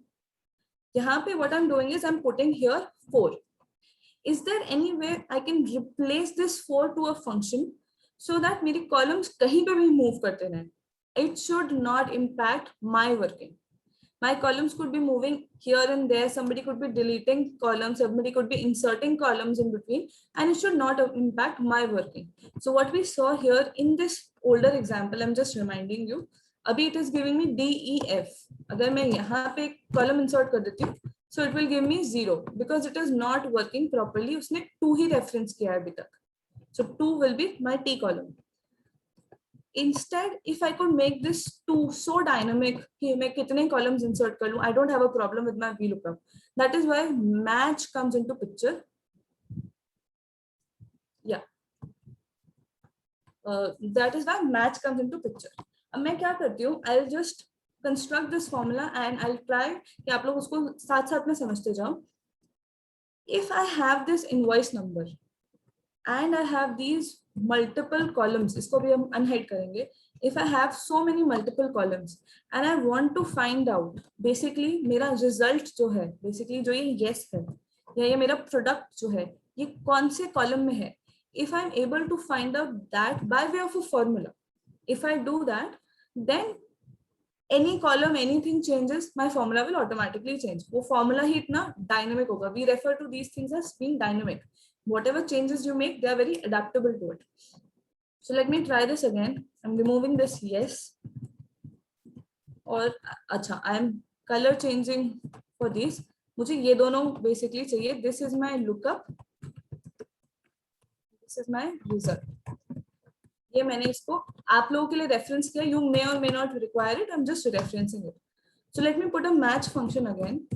यहाँ पे what I'm doing is I'm putting here 4. Is there any way I can replace this 4 to a function so that मेरी columns कहीं पे भी move करते रहें? It should not impact my working. My columns could be moving here and there. Somebody could be deleting columns. Somebody could be inserting columns in between, and it should not impact my working. So what we saw here in this older example, I'm just reminding you. Abhi it is giving me D, E, F. अगर मैं यहाँ पे column insert कर देती हूँ, so it will give me 0 because it is not working properly. उसने 2 ही reference किया है अभी तक. So 2 will be my T column. Instead, if I could make this 2 so dynamic कि मैं कितने columns insert कर लूँ, I don't have a problem with my VLOOKUP. That is why match comes into picture. Yeah, that is why match comes into picture. अब मैं क्या करती हूँ, I'll just construct this formula and I'll try कि आप लोग उसको साथ साथ में समझते जाओ. If I have this invoice number, and I have these multiple columns, इसको भी हम unhide करेंगे. If I have so many multiple columns and I want to find out basically मेरा result जो है, basically जो ये yes है या ये मेरा product जो है ये कौन से column में है, if I'm able to find out that by way of a formula, if I do that, then any column anything changes, my formula will automatically change. वो formula ही इतना dynamic होगा. We refer to these things as being dynamic. Whatever changes you make, they are very adaptable to it. So let me try this again. I'm removing this yes. और अच्छा, I am color changing for these. मुझे ये दोनों basically चाहिए. This is my lookup. This is my result. ये मैंने इसको आप लोगों के लिए रेफरेंस किया. You may or may not require it. I'm just referencing it. So let me put a match function again.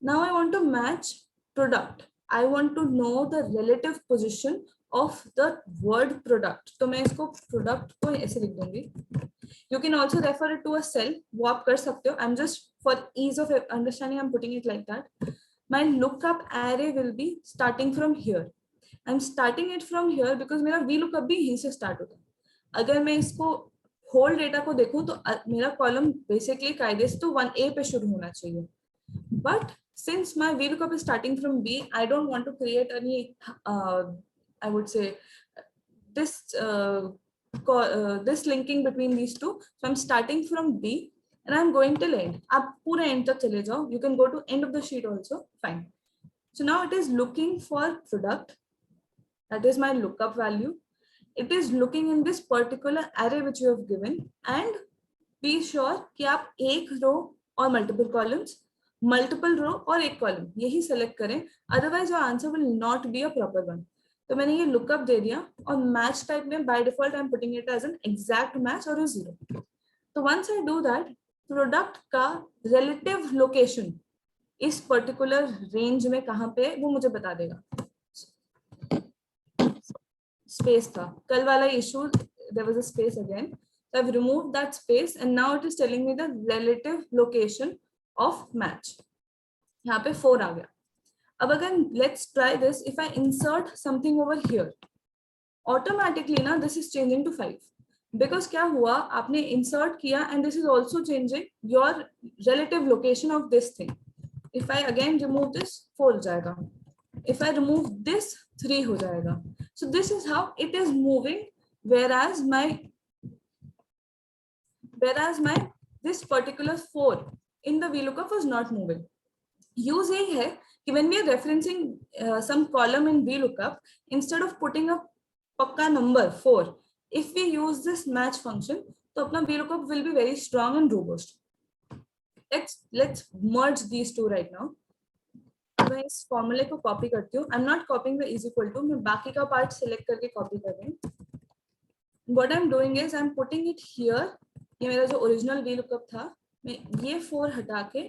Now I want to match product. I want to know the relative position of the word product. तो मैं इसको product को ऐसे लिख दूंगी. You can also refer it to a cell. वो आप कर सकते हो. I'm just for ease of understanding, I'm putting it like that. My lookup array will be starting from here. I'm starting it from here because मेरा VLOOKUP भी यहीं से start होता है. अगर मैं इसको होल डेटा को देखूं तो मेरा कॉलम बेसिकली कायदे से तो 1A पे शुरू होना चाहिए. But since my VLOOKUP is starting from B, I don't want to create any I would say this linking between these two. So I'm starting from B and I'm going till end. आप पूरा end तक चले जाओ. You can go to end of the sheet also. Fine. So now it is looking for product. That is my lookup value. It is looking in this particular array which you have given, and be sure कि आप एक row और multiple columns, multiple row और एक column यही select करें. Otherwise your answer will not be a proper one. तो मैंने ये lookup दे दिया और match type में by default I'm putting it as an exact match or a zero. तो once I do that, product का relative location इस particular range में कहाँ पे वो मुझे बता देगा. Space था कल वाला issue, there was a space again. So I've removed that space and now it is telling me the relative location of match. यहाँ पे 4 आ गया. अब अगर let's try this, if I insert something over here, automatically ना this is changing to 5 because क्या हुआ, आपने insert किया and this is also changing your relative location of this thing. If I again remove this, 4 हो जाएगा. If I remove this, 3 हो जाएगा. So this is how it is moving, whereas my this particular 4 in the VLOOKUP was not moving. Use यही है कि when we are referencing some column in VLOOKUP, instead of putting a पक्का number 4, if we use this match function, तो अपना VLOOKUP will be very strong and robust. Let's merge these two right now. मैं इस फॉर्मूले को copy करती हूँ. I'm not copying the is equal to. मैं बाकी का पार्ट सिलेक्ट करके कॉपी कर रही हूँ. What I'm doing is I'm putting it here. ये मेरा जो ओरिजिनल VLOOKUP था, मैं ये 4 हटा के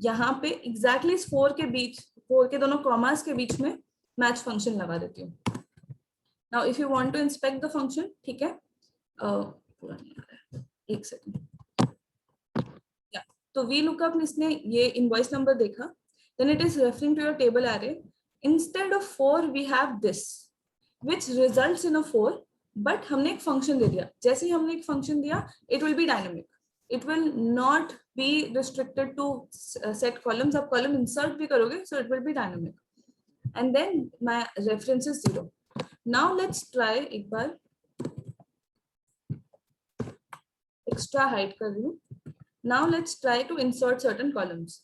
यहाँ पे exactly इस 4 के बीच, 4 के दोनों कॉमास के बीच में मैच फंक्शन लगा देती हूँ. Now if you want to inspect the function, ठीक है, पूरा नहीं आ रहा है, एक सेकंड. तो VLOOKUP इसने ये इनवॉइस नंबर देखा. Then it is referring to your table array. Instead of 4, we have this, which results in a 4. But हमने एक function दे दिया. जैसे ही हमने एक function दिया, it will be dynamic. It will not be restricted to set columns. आप column insert भी करोगे, so it will be dynamic. And then my reference is 0. Now let's try एक बार extra height कर लूँ. Now let's try to insert certain columns.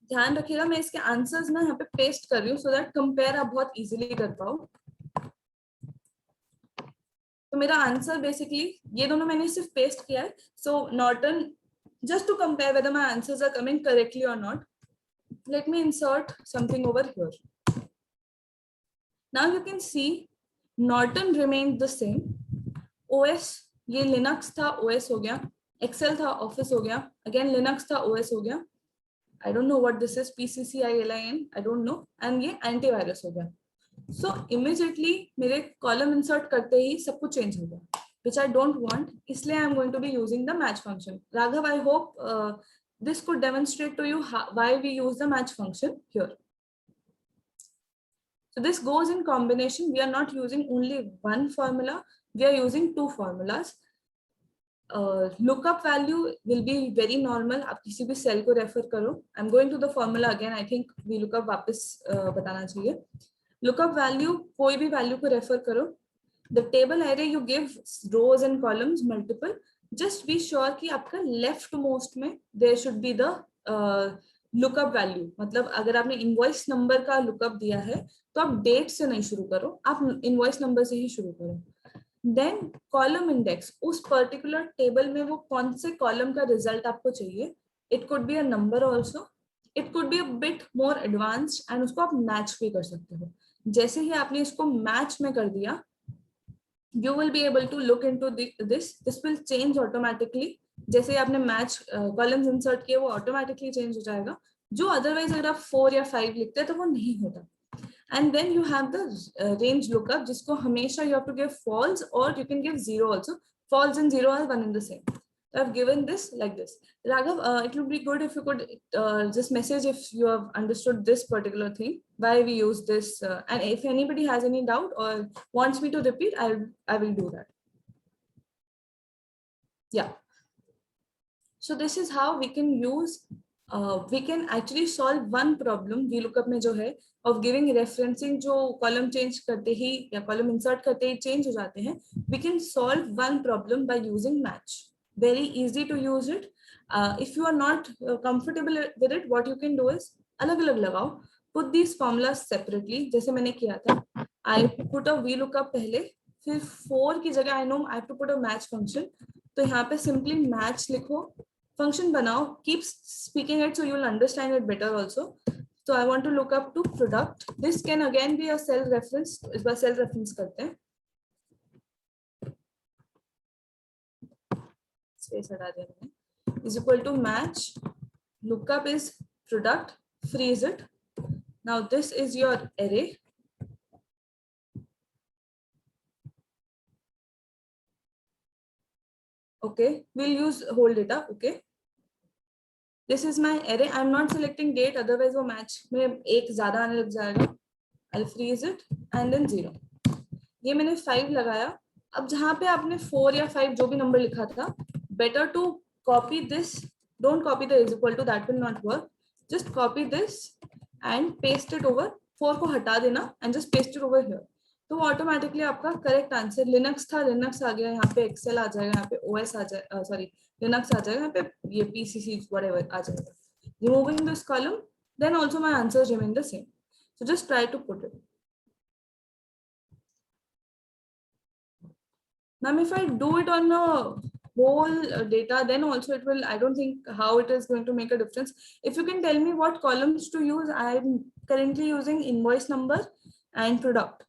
ध्यान रखिएगा, मैं इसके आंसर्स ना यहाँ पे पेस्ट कर रही हूँ so that compare आप बहुत easily कर पाओ. तो मेरा आंसर बेसिकली ये दोनों मैंने सिर्फ पेस्ट किया है. So Norton, just to compare whether my answers are coming correctly or not, let me insert something over here. Now you can see Norton remained the same. OS ये Linux था, OS हो गया. Excel था, Office हो गया. Again Linux था, OS हो गया. I don't know what this is, PCCILIN, I don't know, and ये antivirus हो गया. So immediately मेरे column insert करते ही सब कुछ change हो गया, which I don't want. इसलिए I am going to be using the match function. Raghav, I hope this could demonstrate to you why we use the match function here. So this goes in combination. We are not using only one formula. We are using two formulas. Lookup value will be very normal. आप किसी भी cell को refer करो. I'm going to the formula again. I think VLOOKUP वापस बताना चाहिए. Lookup value कोई भी value को refer करो. The table array you give rows and columns multiple. Just be sure कि आपका leftmost में there should be the lookup value. मतलब अगर आपने invoice number का lookup दिया है तो आप date से नहीं शुरू करो, आप invoice number से ही शुरू करो. Then column index, उस particular table में वो कौन से column का result आपको चाहिए. It could be a number also. It could be a bit more advanced and उसको आप match भी कर सकते हो. जैसे ही आपने इसको match में कर दिया, you will be able to look into this will change automatically. जैसे ही आपने match columns insert किए वो automatically change हो जाएगा. जो otherwise अगर आप 4 या 5 लिखते हैं तो वो नहीं होता. And then you have the range lookup जिसको हमेशा you have to give false or you can give 0 also. False and 0 are one and the same. So I've given this like this. Raghav, it would be good if you could just message if you have understood this particular thing, why we use this, and if anybody has any doubt or wants me to repeat, I will do that. Yeah. So this is how we can use. We can actually solve one problem VLOOKUP में जो है of giving referencing जो column change करते ही या column insert करते ही change हो जाते हैं. We can solve one problem by using match. Very easy to use it. If you are not comfortable with it, what you can do is अलग-अलग लगाओ. Put these formulas separately. जैसे मैंने किया था. I put a VLOOKUP पहले, फिर 4 की जगह I know I have to put a match function. तो यहाँ पे simply match लिखो. Function banao, keep speaking it so you will understand it better also. So I want to look up to product. This can again be a cell reference. इस बार cell reference करते हैं. Space हटा दिया मैंने. Is equal to match. Lookup is product. Freeze it. Now this is your array. Okay, we'll use whole data. Okay. This is my array. I'm not selecting date, otherwise वो match में एक ज़्यादा आने लग जाएगा. I'll freeze it and then 0. ये मैंने 5 लगाया. अब जहाँ पे आपने 4 या 5 जो भी number लिखा था, better to copy this. Don't copy the is equal to, that will not work. Just copy this and paste it over. 4 को हटा देना and just paste it over here. तो ऑटोमेटिकली आपका करेक्ट आंसर लिनक्स था, Linux आ गया, यहाँ पे Excel आ जाएगा, यहाँ पे ओएस आ जाएगा, सॉरी लिनक्स आ जाएगा, यहाँ पे ये पीसीसी व्हाटएवर आ जाएगा. Removing this column, then also my answers remain the same. So just try to put it. Ma'am, if I do it on a whole data, then also it will, I don't think how it is going to make a difference. If you can tell me what columns to use, I'm currently using invoice number and product.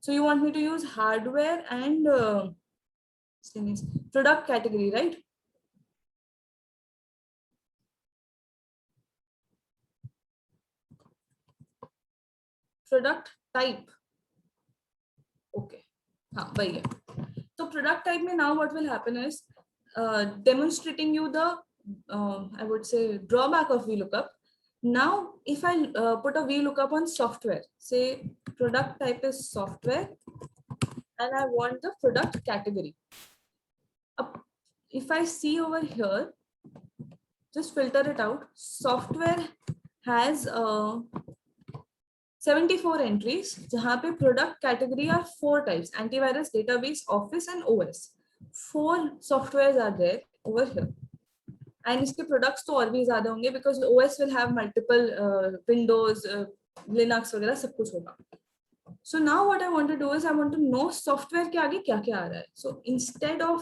So you want me to use hardware and product category, right? Product type. Okay. हाँ, वही है. So product type में now what will happen is demonstrating you the I would say drawback of VLOOKUP. Now if I put a VLOOKUP on software, say product type is software and I want the product category. If I see over here, just filter it out. Software has 74 entries, जहाँ पे product category are 4 types: antivirus, database, office and OS. 4 softwares are there over here. And इसके products तो और भी ज़्यादा होंगे because OS will have multiple Windows, Linux वगैरह सब कुछ होगा. So now what I want to do is I want to know software के आगे क्या क्या आ रहा है. So instead of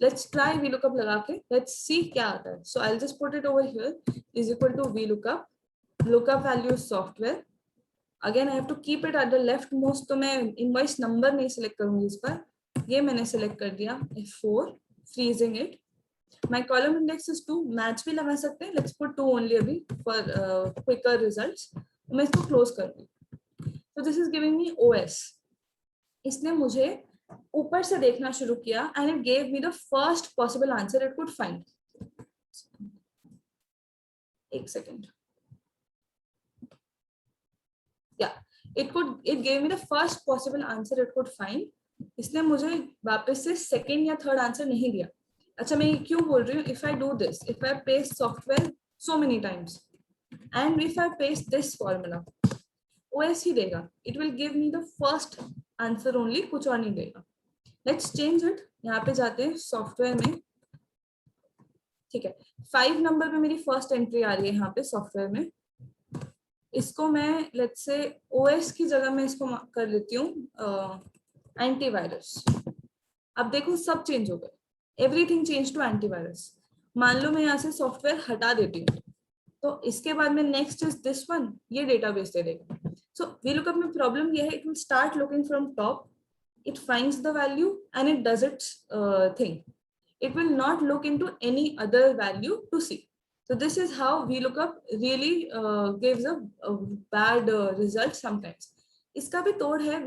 let's try VLOOKUP लगा के, let's see क्या आता है. So I'll just put it over here is equal to VLOOKUP. Lookup value is software. Again I have to keep it at the leftmost. तो मैं invoice number नहीं select करूँगी इस पर. ये मैंने select कर दिया F4, freezing it. My column index is 2. Match भी लगा सकते हैं. Let's put 2 only अभी for quicker results. मैं इसको close कर दूँ. So this is giving me OS. इसने मुझे ऊपर से देखना शुरू किया and it gave me the first possible answer it could find. एक second. it gave me the first possible answer it could find. इसने मुझे वापस से सेकेंड या थर्ड आंसर नहीं दिया. अच्छा मैं क्यों बोल रही हूँ? If I do this, if I paste software so many times and if I paste this formula, OS ही देगा. It will give me the first answer only, कुछ और नहीं देगा. Let's change it. यहाँ पे जाते हैं सॉफ्टवेयर में. ठीक है, 5 नंबर पे मेरी फर्स्ट एंट्री आ रही है यहाँ पे सॉफ्टवेयर में. इसको मैं लेट्स से OS की जगह मैं इसको कर लेती हूँ एंटीवायरस. अब देखो सब चेंज हो गए. Everything change to antivirus. मान लो मैं यहाँ से सॉफ्टवेयर हटा देती हूँ, तो इसके बाद में नेक्स्ट इज दिस वन, ये डेटाबेस दे देगा. सो VLOOKUP में प्रॉब्लम ये है, it will start looking from top, it finds the value and it does its thing. It will not look into any other value to see. So this is how VLOOKUP really gives a bad result sometimes. इसका भी तोड़ है.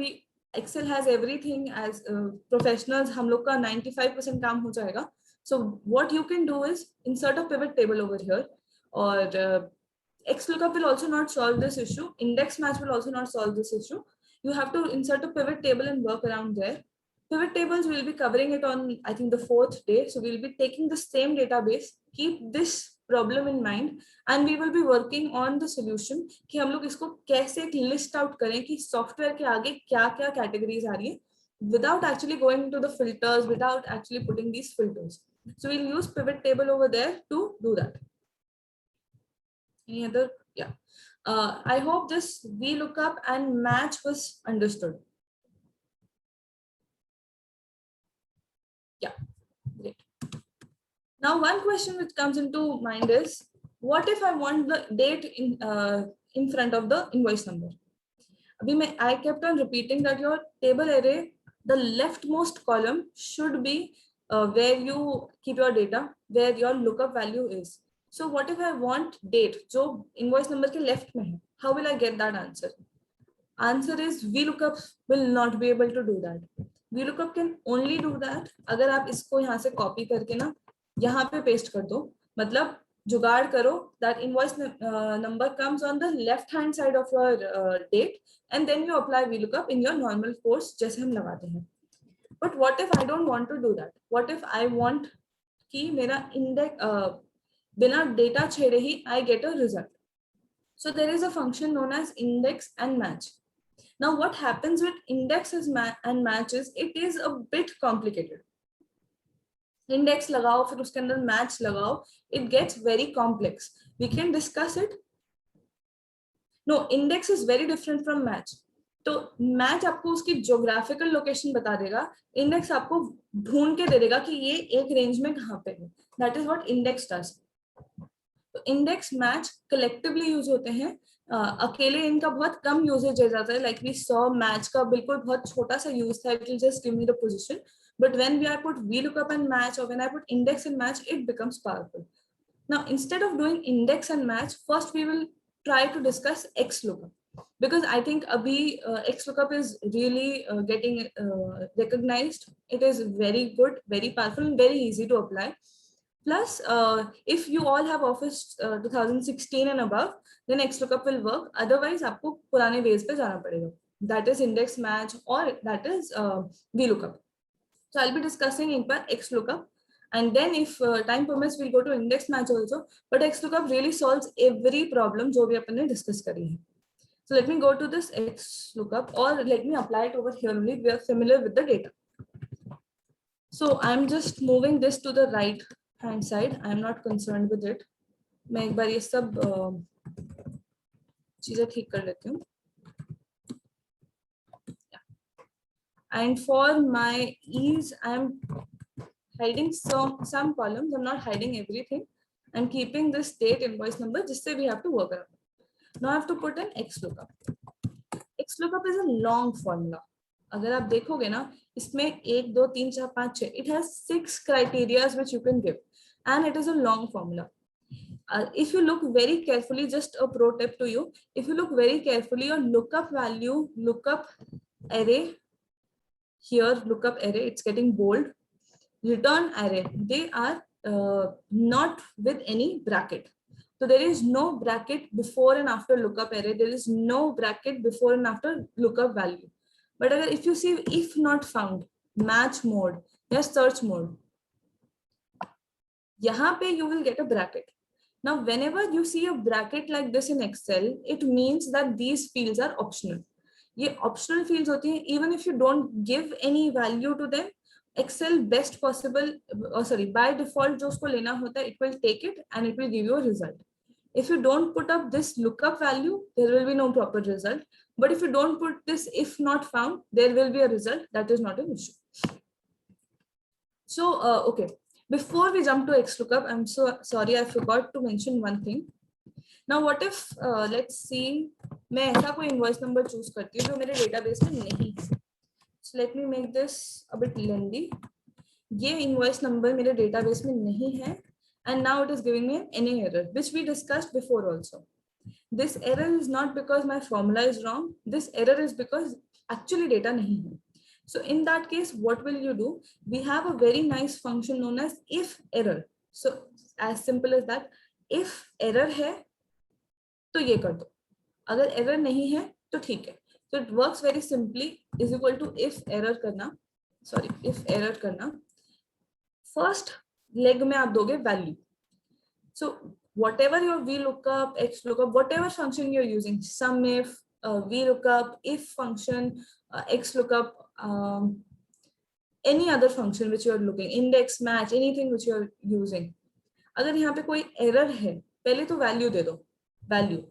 Excel has everything. As professionals हम लोग का 95% काम हो जाएगा. So what you can do is insert a pivot table over here, or XLOOKUP will also not solve this issue. Index match will also not solve this issue. You have to insert a pivot table and work around there. Pivot tables, we'll be covering it on, I think, the 4th day. So we'll be taking the same database, keep this problem in mind, and we will be working on the solution कि हम लोग इसको कैसे एक list out करें कि software के आगे क्या-क्या categories आ रही हैं, without actually going into the filters, without actually putting these filters. So we'll use pivot table over there to do that. Any other? Yeah. I hope this VLOOKUP and match was understood. Yeah, great. Now, one question which comes into mind is, what if I want the date in front of the invoice number? I kept on repeating that your table array, the leftmost column should be where you keep your data, where your lookup value is. So what if I want date, जो invoice number के left में है? How will I get that answer? Answer is VLOOKUP will not be able to do that. VLOOKUP can only do that अगर आप इसको यहाँ से copy करके ना यहाँ पे paste कर दो. मतलब जुगाड़ करो that invoice number comes on the left hand side of your date, and then you apply VLOOKUP in your normal course जैसे हम लगाते हैं. But what if I don't want to do that? What if I want कि मेरा index बिना data छेड़े ही I get a result? So there is a function known as index and match. Now what happens with indexes and matches, it is a bit complicated. Index लगाओ फिर उसके अंदर match लगाओ, it gets very complex. We can discuss it. No, index is very different from match. तो match आपको उसकी geographical location बता देगा, index आपको ढूंढ के दे देगा कि ये एक range में कहाँ पे है. That is what index does. तो इंडेक्स मैच कलेक्टिवली यूज होते हैं. अकेले इनका बहुत कम यूजेज जाता है. लाइक वी सॉ मैच का बिल्कुल बहुत छोटा सा यूज था. It will just give me the position. But when we are put VLOOKUP and match, or when I put index and match, it becomes powerful. Now instead of doing index and match, first we will try to discuss XLOOKUP, because I think abhi XLOOKUP is really getting recognized. It is very good, very powerful, and very easy to apply. Plus, if you all have Office 2016 and above, then XLOOKUP will work. Otherwise, आपको पुराने ways पे जाना पड़ेगा. That is index match, or that is VLOOKUP. So I'll be discussing एक बार XLOOKUP, and then if time permits, we'll go to index match also. But XLOOKUP really solves every problem जो भी अपन ने discuss करी है. So let me go to this XLOOKUP, or let me apply it over here only. We are familiar with the data. So I'm just moving this to the right hand side. I'm not concerned with it. मैं एक बार ये सब चीजें ठीक कर लेती हूँ. And for my ease, I'm hiding some columns. I'm not hiding everything. I'm keeping this date invoice number जिससे we have to work around. Now I have to put an XLOOKUP. XLOOKUP is a long formula. अगर आप देखोगे ना, इसमें 1 2 3 4 5 6, it has 6 criteria which you can give, and it is a long formula. If you look very carefully, just a pro tip to you, if you look very carefully, your lookup value, lookup array here, lookup array, it's getting bold. Return array, they are not with any bracket. So there is no bracket before and after lookup array. There is no bracket before and after lookup value. But अगर if you see if not found, match mode या search mode, यहाँ पे you will get a bracket. Now whenever you see a bracket like this in Excel, it means that these fields are optional. ये optional fields होती हैं. Even if you don't give any value to them, Excel best possible, by default जो उसको लेना होता है, it will take it and it will give you a result. If you don't put up this lookup value, there will be no proper result. But if you don't put this if not found, there will be a result. That is not an issue. So, okay. Before we jump to XLOOKUP, I'm so sorry, I forgot to mention one thing. Now, what if, let's see, मैं ऐसा कोई invoice number choose करती हूँ जो मेरे database में नहीं है. So let me make this a bit lengthy. ये invoice number मेरे database में नहीं है. And now it is giving me an NA error, which we discussed before also. This error is not because my formula is wrong. This error is because actually data nahi hai. So in that case, what will you do? We have a very nice function known as if error. So as simple as that, if error hai, to ye kar do. Agar error nahi hai, to theek hai. So it works very simply, is equal to if error karna. First leg में आप दोगे value. So whatever your VLOOKUP, XLOOKUP, whatever function you're using, SUMIF, VLOOKUP, if function, XLOOKUP, any other function which you are looking, index, match, anything which you are using. अगर यहाँ पे कोई error है, पहले तो value दे दो, value.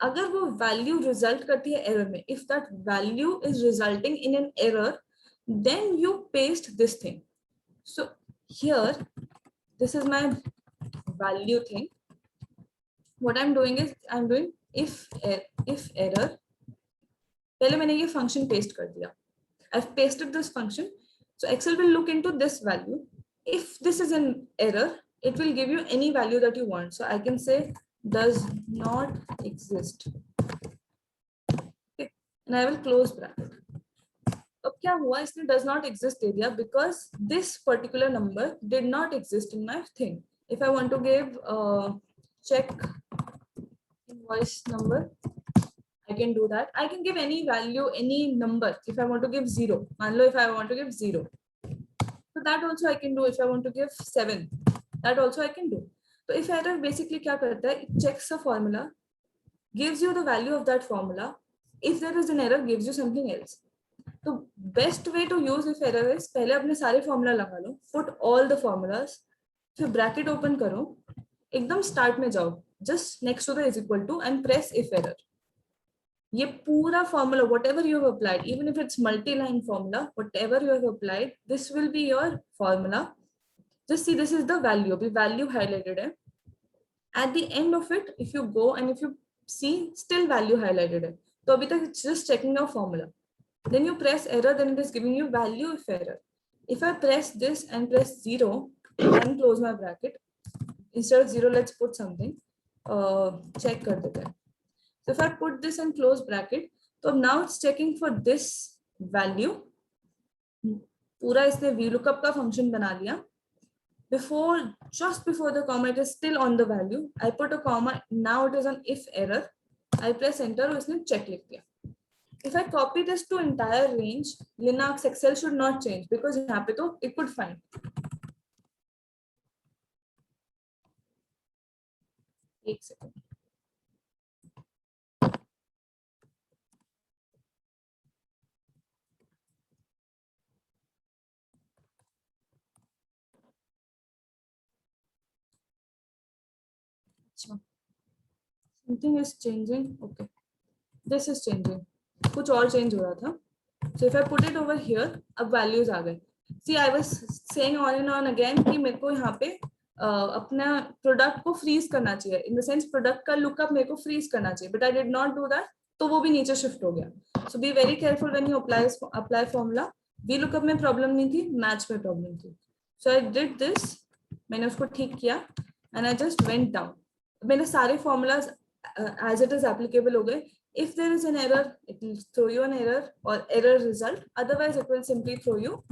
अगर वो value result करती है error में, if that value is resulting in an error, then you paste this thing. So here, this is my value thing. What I'm doing is I'm doing if error. पहले मैंने ये function paste कर दिया. I've pasted this function. So Excel will look into this value. If this is an error, it will give you any value that you want. So I can say does not exist. Okay. And I will close bracket. अब क्या हुआ, इसने does not exist दे दिया because this particular number did not exist in my thing. If I want to give check invoice number, I can do that. I can give any value, any number. If I want to give 0, मान लो if I want to give 0, so that also I can do. If I want to give 7, that also I can do. So if error basically क्या करता है, it checks a formula, gives you the value of that formula. If there is an error, gives you something else. तो best way to use if error is पहले अपने सारे formula लगा लो, put all the formulas, फिर bracket open करो, एकदम start में जाओ, just next to the is equal to and press if error. ये पूरा formula, whatever you have applied, even if it's multi-line formula, whatever you have applied, this will be your formula. Just see, this is the value, the value highlighted है. At the end of it, if you go and if you see, still value highlighted है. तो अभी तक it's just checking your formula. Then you press error, then it is giving you value if error. If I press this and press 0 and close my bracket, instead of 0, let's put something. Check कर देते हैं. So if I put this and close bracket, so now it's checking for this value. पूरा इसने VLOOKUP का function बना लिया. Just before the comma, it is still on the value. I put a comma. Now it is an if error. I press enter, और इसने check लिख दिया. If I copy this to entire range, Linux, Excel should not change because यहाँ पे तो it could find. एक second. Something is changing. Okay, this is changing. कुछ और change हो रहा था. So if I put it over here, अब values आ गए. See, I was saying on and on again कि मेरे को यहाँ पे अपना product को freeze करना चाहिए. In the sense product का lookup मेरे को freeze करना चाहिए. But I did not do that. तो वो भी नीचे shift हो गया. So be very careful when you apply formula. VLOOKUP में problem नहीं थी, match में problem थी. So I did this. मैंने उसको ठीक किया and I just went down. मेरे सारे formulas as it is applicable हो गए. If there is an error, it will throw you an error or error result. Otherwise, it will simply throw you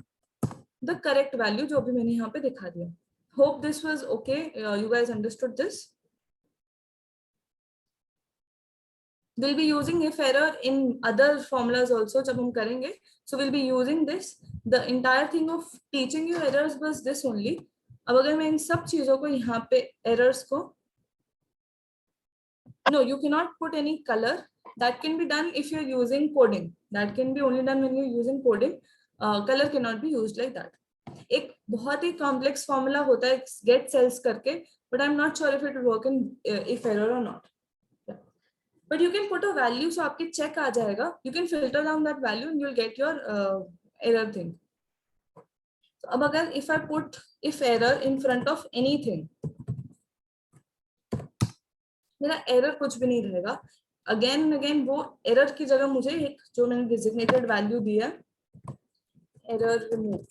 the correct value जो भी मैंने यहाँ पे दिखा दिया. Hope this was okay. You guys understood this. we'll be using if error in other formulas also जब हम करेंगे. So we'll be using this. The entire thing of teaching you errors was this only. अब अगर मैं इन सब चीजों को यहाँ पे errors को, no, you cannot put any color. That can be done if you're using coding. That can be only done when you're using coding. Color cannot be used like that. एक बहुत ही कॉम्प्लेक्स फॉर्मूला होता है get cells करके, but I am not sure if it work in IFERROR और not. But you can put a value, so आपके check आ जाएगा. You can filter down that value and you will get your error thing. अब अगर if I put IFERROR in front of anything, मेरा error कुछ भी नहीं रहेगा. अगेन एंड अगेन वो एरर की जगह मुझे एक जो मैंने डिजिग्नेटेड वैल्यू दिया एरर रिमूव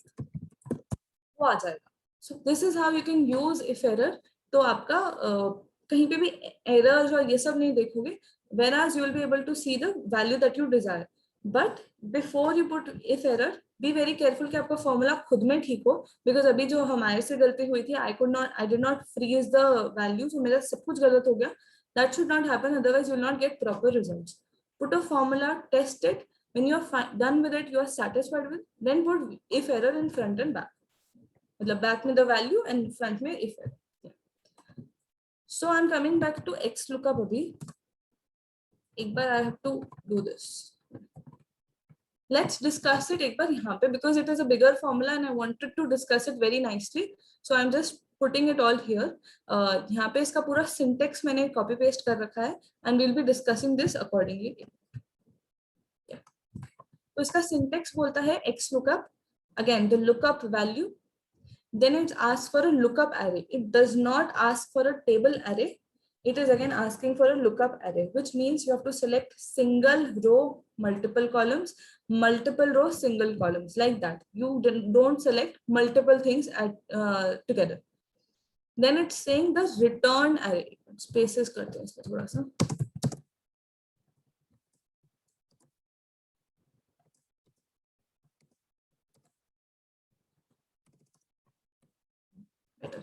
वो आ जाएगा. So this is how you can use if error. तो आपका कहीं पे भी एरर और ये सब नहीं देखोगे, whereas you will be able to see the value that you desire. But before you put if error, be very careful कि आपका फॉर्मूला खुद में ठीक हो, because अभी जो हमारे से गलती हुई थी, I did not freeze the value, so मेरा सब कुछ गलत हो गया. That should not happen, otherwise you will not get proper results. Put a formula, test it. When you are done with it, you are satisfied with, then put if error in front and back. मतलब back में the value and front में if error. Yeah. So I'm coming back to X lookup अभी. एक बार I have to do this. Let's discuss it एक बार यहाँ पे, because it is a bigger formula and I wanted to discuss it very nicely. So I'm just putting it all here. यहाँ पे इसका पूरा syntax मैंने copy paste कर रखा है and we'll be discussing this accordingly. Yeah. तो इसका syntax बोलता है X lookup. Again, the lookup value. Then it asks for a lookup array. It does not ask for a table array. It is again asking for a lookup array, which means you have to select single row, multiple columns, multiple row, single columns, like that. You don't select multiple things together. Then it's saying the return array. Spaces करते हैं इसमें थोड़ा सा. Better.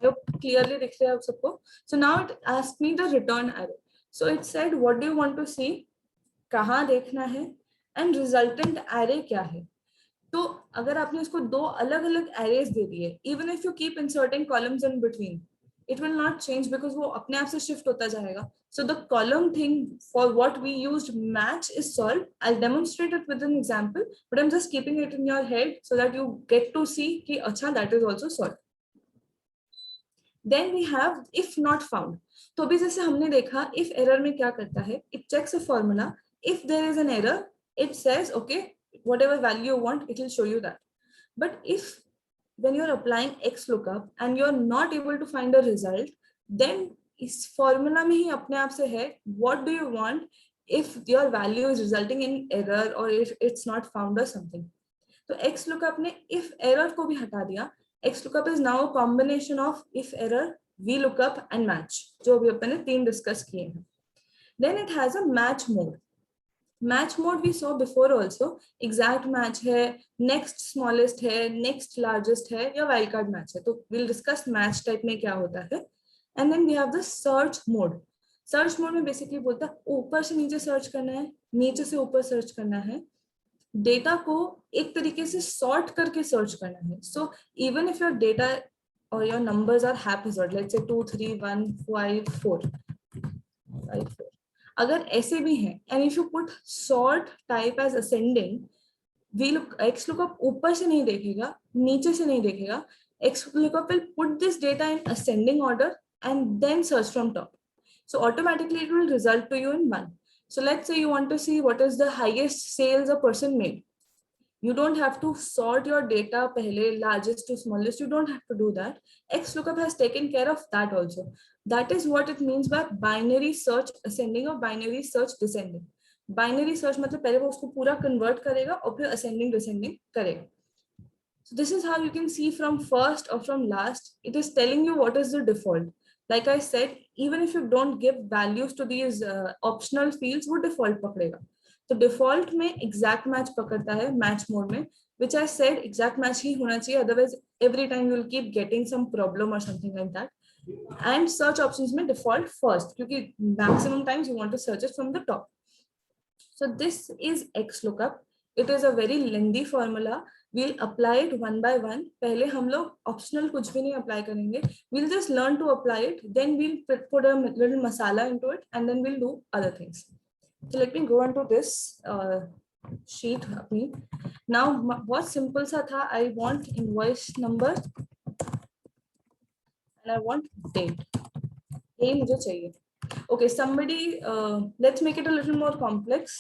I hope clearly दिख रहा है आप सबको. So now it asked me the return array. So it said what do you want to see, कहाँ देखना है, and resultant array क्या है. तो अगर आपने उसको दो अलग अलग arrays दे दिए, even if you keep inserting columns in between, it will not change because वो अपने आप से shift होता जाएगा. So the column thing for what we used match is solved. I'll demonstrate it with an example, but I'm just keeping it in your head so that you get to see कि अच्छा that is also solved. Then we have if not found. तो अभी जैसे हमने देखा if error में क्या करता है, it checks a formula. If there is an error, it says okay, whatever value you want, it will show you that. But if when you're applying X lookup and you're not able to find a result, then इस formula में ही अपने आप से है what do you want if your value is resulting in error or if it's not found or something. तो X lookup ने if error को भी हटा दिया. X lookup is now a combination of if error, V lookup and match, जो अभी अपन ने तीन डिस्कस किए हैं. Then it has a match mode. Match mode we saw before also. Exact match है, next smallest है, next largest है या wildcard match है. तो we'll discuss match type में क्या होता है. And then we have the search mode. Search mode में basically बोलता है ऊपर से नीचे सर्च करना है, नीचे से ऊपर सर्च करना है, डेटा को एक तरीके से सॉर्ट करके सर्च करना है. So even if your data और your numbers are haphazard, let's say 2 3 1 5 4 5 4, अगर ऐसे भी हैं and if you put sort type as ascending, X lookup ऊपर से नहीं देखेगा, नीचे से नहीं देखेगा. X lookup will put this data in ascending order and then search from top. So automatically it will result to you in 1. So let's say you want to see what is the highest sales a person made. You don't have to sort your data pehle largest to smallest. You don't have to do that. X lookup has taken care of that also. That is what it means by binary search ascending or binary search descending. Binary search मतलब पहले वो उसको पूरा convert करेगा और फिर ascending descending करेगा. So this is how you can see from first or from last. It is telling you what is the default. Like I said, even if you don't give values to these optional fields, वो default पकड़ेगा. तो default में exact match पकड़ता है match mode में, which I said exact match ही होना चाहिए, otherwise every time you will keep getting some problem or something like that. And search options में डिफॉल्ट फर्स्ट, क्योंकि maximum times you want to search it from the top. So this is XLOOKUP. It is a very lengthy formula. We'll apply it one by one. पहले हम लोग optional कुछ भी नहीं apply करेंगे. We'll just learn to apply it. Then we'll put a little masala into it, and then we'll do other things. So let me go into this sheet अपनी. Now बहुत simple सा था. I want invoice number and I want date. ये मुझे चाहिए. Okay, somebody, let's make it a little more complex.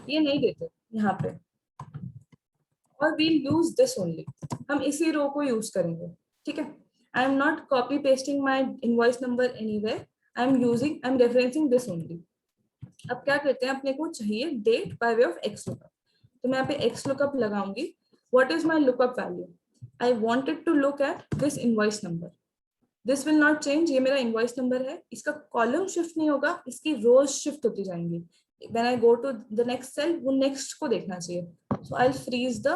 ये नहीं देते यहाँ पे, और we'll use this only. हम इसी रो को यूज करेंगे, ठीक है. I am not copy pasting my invoice number anywhere. I am referencing this only. अब क्या करते हैं, अपने को चाहिए date by way of XLOOKUP. तो मैं यहाँ पे XLOOKUP लगाऊंगी. What is my lookup value? I want it to look at this invoice number. This will not change. ये मेरा invoice number है. इसका column shift नहीं होगा, इसकी rows shift होती जाएंगी. When I go to the next cell, वो next को देखना चाहिए. So I'll freeze the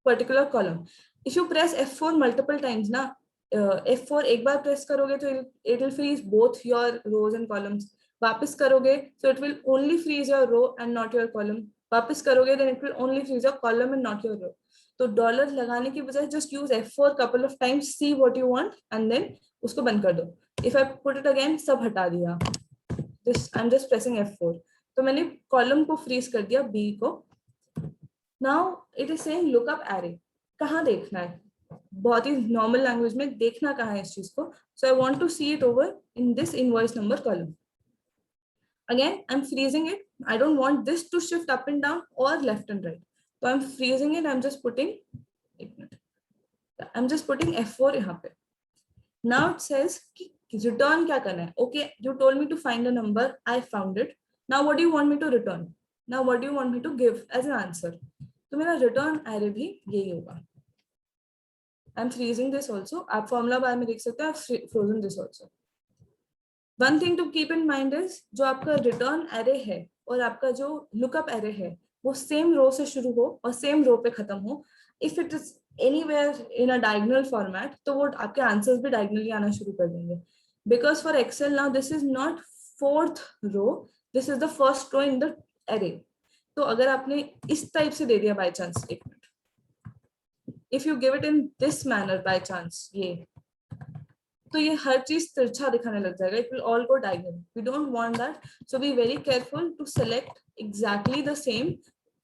particular column. If you press F4 multiple times ना, F4 एक बार press करोगे तो it will freeze both your rows and columns. वापस करोगे so it will only freeze your row and not your column. वापस करोगे then it will only freeze your column and not your row. तो dollar लगाने की बजाय just use F4 couple of times, see what you want and then उसको बंद कर दो. If I put it again, सब हटा दिया. I'm just pressing F4. तो मैंने कॉलम को फ्रीज कर दिया B को. Now it is saying lookup array. कहाँ देखना है? बहुत ही नॉर्मल लैंग्वेज में देखना कहाँ है इस चीज को. So I want to see it over in this invoice number column. Again, I'm freezing it. I don't want this to shift up and down or left and right. So I'm freezing it. I'm just putting F4 यहाँ पे. Now it says return क्या करना है? Okay, you told me to find a number. I found it. Now what do you want me to return? Now what do you want me to give as an answer? तो मेरा return array भी यही होगा. I'm freezing this also. आप formula bar में देख सकते हैं. I've frozen this also. One thing to keep in mind is जो आपका return array है और आपका जो lookup array है वो same row से शुरू हो और same row पे खत्म हो. If it is anywhere in a diagonal format तो वो आपके answers भी diagonally आना शुरू कर देंगे. Because for Excel now this is not fourth row, this is the first row in the array. तो अगर आपने इस टाइप से दे दिया by chance, एक minute, if you give it in this manner by chance, ये तो ये हर चीज तिरछा दिखाने लग जाएगा. It will all go diagonal. We don't want that. So be very careful to select exactly the same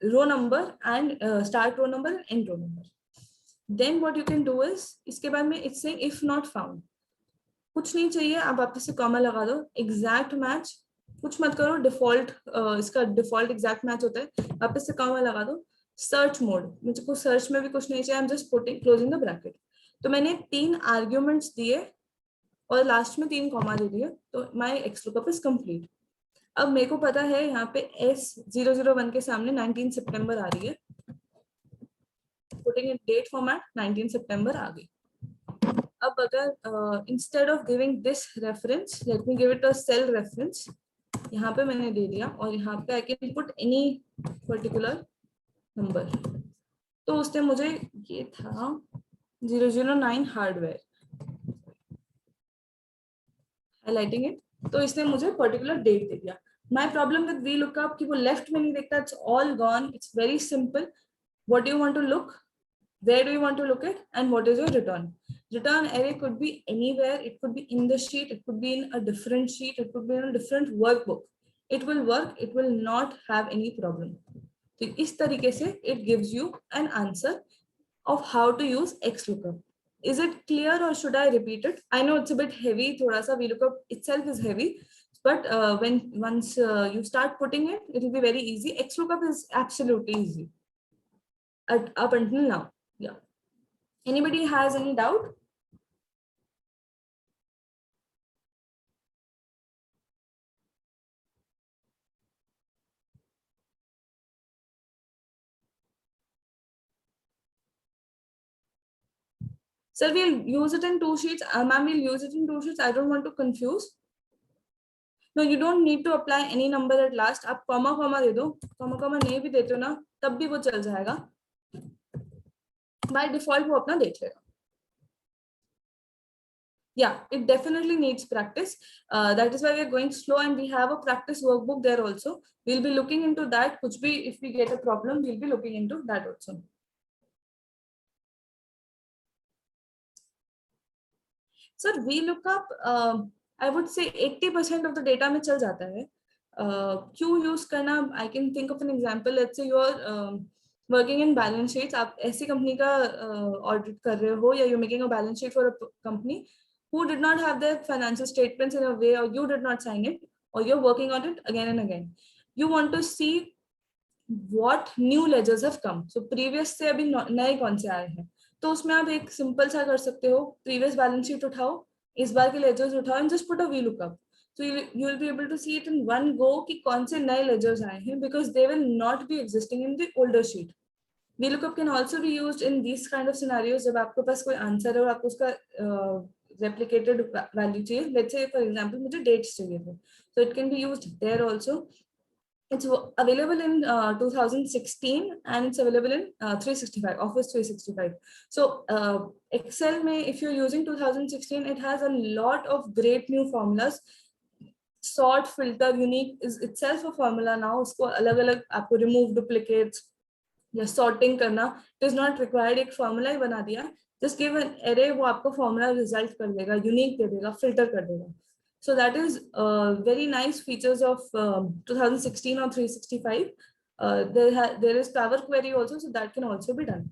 row number and start row number and end row number. Then what you can do is इसके बाद में it's saying if not found. कुछ नहीं चाहिए, आप वापस से comma लगा दो. Exact match कुछ मत करो. डिफॉल्ट इसका डिफॉल्ट एग्जैक्ट मैच होता है. वापस से कॉमा लगा दो. सर्च मोड, मुझे को सर्च में भी कुछ नहीं चाहिए. I am just putting closing the bracket. तो मैंने 3 आर्ग्यूमेंट्स दिए और लास्ट में 3 कॉमा दे दिए. तो माय XLOOKUP इज कंप्लीट. अब मेरे को पता है यहाँ पे S001 के सामने 19 सितंबर आ रही है. पुटिंग इन डेट फॉर्मेट 19 सितंबर आ गई. अब अगर instead of giving this reference, let me give it a cell reference. यहाँ पे मैंने दे दिया और यहाँ पे I can put any particular number. तो उसने मुझे ये था 009 हार्डवेयर, हाईलाइटिंग इट. तो इसने मुझे पर्टिकुलर डेट दे दिया. माय प्रॉब्लम विद VLOOKUP कि वो लेफ्ट में नहीं देखता. It's all gone. It's very simple. What do you want to look, where do you want to look at, and what is your return? Return array could be anywhere. It could be in the sheet, it could be in a different sheet, it could be in a different workbook. It will work. It will not have any problem. So इस तरीके से it gives you an answer of how to use XLOOKUP. Is it clear or should I repeat it? I know it's a bit heavy. थोड़ा सा VLOOKUP itself is heavy, but once you start putting it, it will be very easy. XLOOKUP is absolutely easy up until now. Yeah. Anybody has any doubt? Sir, we'll use it in 2 sheets. Ma'am, we'll use it in 2 sheets. I don't want to confuse. No, you don't need to apply any number at last. आप comma comma दे दो. Comma comma नहीं भी देते हो ना, तब भी वो चल जाएगा. By default वो अपना देख लेगा. Yeah, it definitely needs practice. That is why we are going slow, and we have a practice workbook there also. We'll be looking into that. Kuch bhi, if we get a problem, we'll be looking into that also. Sir, VLOOKUP, I would say 80% of the data में चल जाता है. क्यों use करना? I can think of an example. Let's say you are working in balance sheets. आप ऐसी company का audit कर रहे हो, या you're making a balance sheet for a company who did not have their financial statements in a way, or you did not sign it, or you're working on it again and again. You want to see what new ledgers have come. So previous से अभी नए कौन से आए हैं, तो उसमें आप एक सिंपल सा कर सकते हो. प्रीवियस बैलेंस शीट उठाओ, इस बार के लेजर्स उठाओ, and just put a VLOOKUP. So you will be able to see it in one go कि कौन से नए ledgers आए हैं, because they will not be existing in the older sheet. VLOOKUP can also be used in these kind of scenarios. जब आपके पास कोई answer है और आपको उसका replicated value चाहिए, let's say for example मुझे dates चाहिए थे, so it can be used there also. It's available in 2016, and it's available in 365, Office 365. So Excel में, if you're using 2016, it has a lot of great new formulas. Sort, filter, unique is itself a formula now. उसको अलग-अलग आपको remove duplicates या sorting करना, it is not required. एक formula ही बना दिया, just give an array, वो आपको formula result कर देगा, unique दे देगा, filter कर देगा. So that is very nice features of 2016 or 365. There is Power Query also, so that can also be done.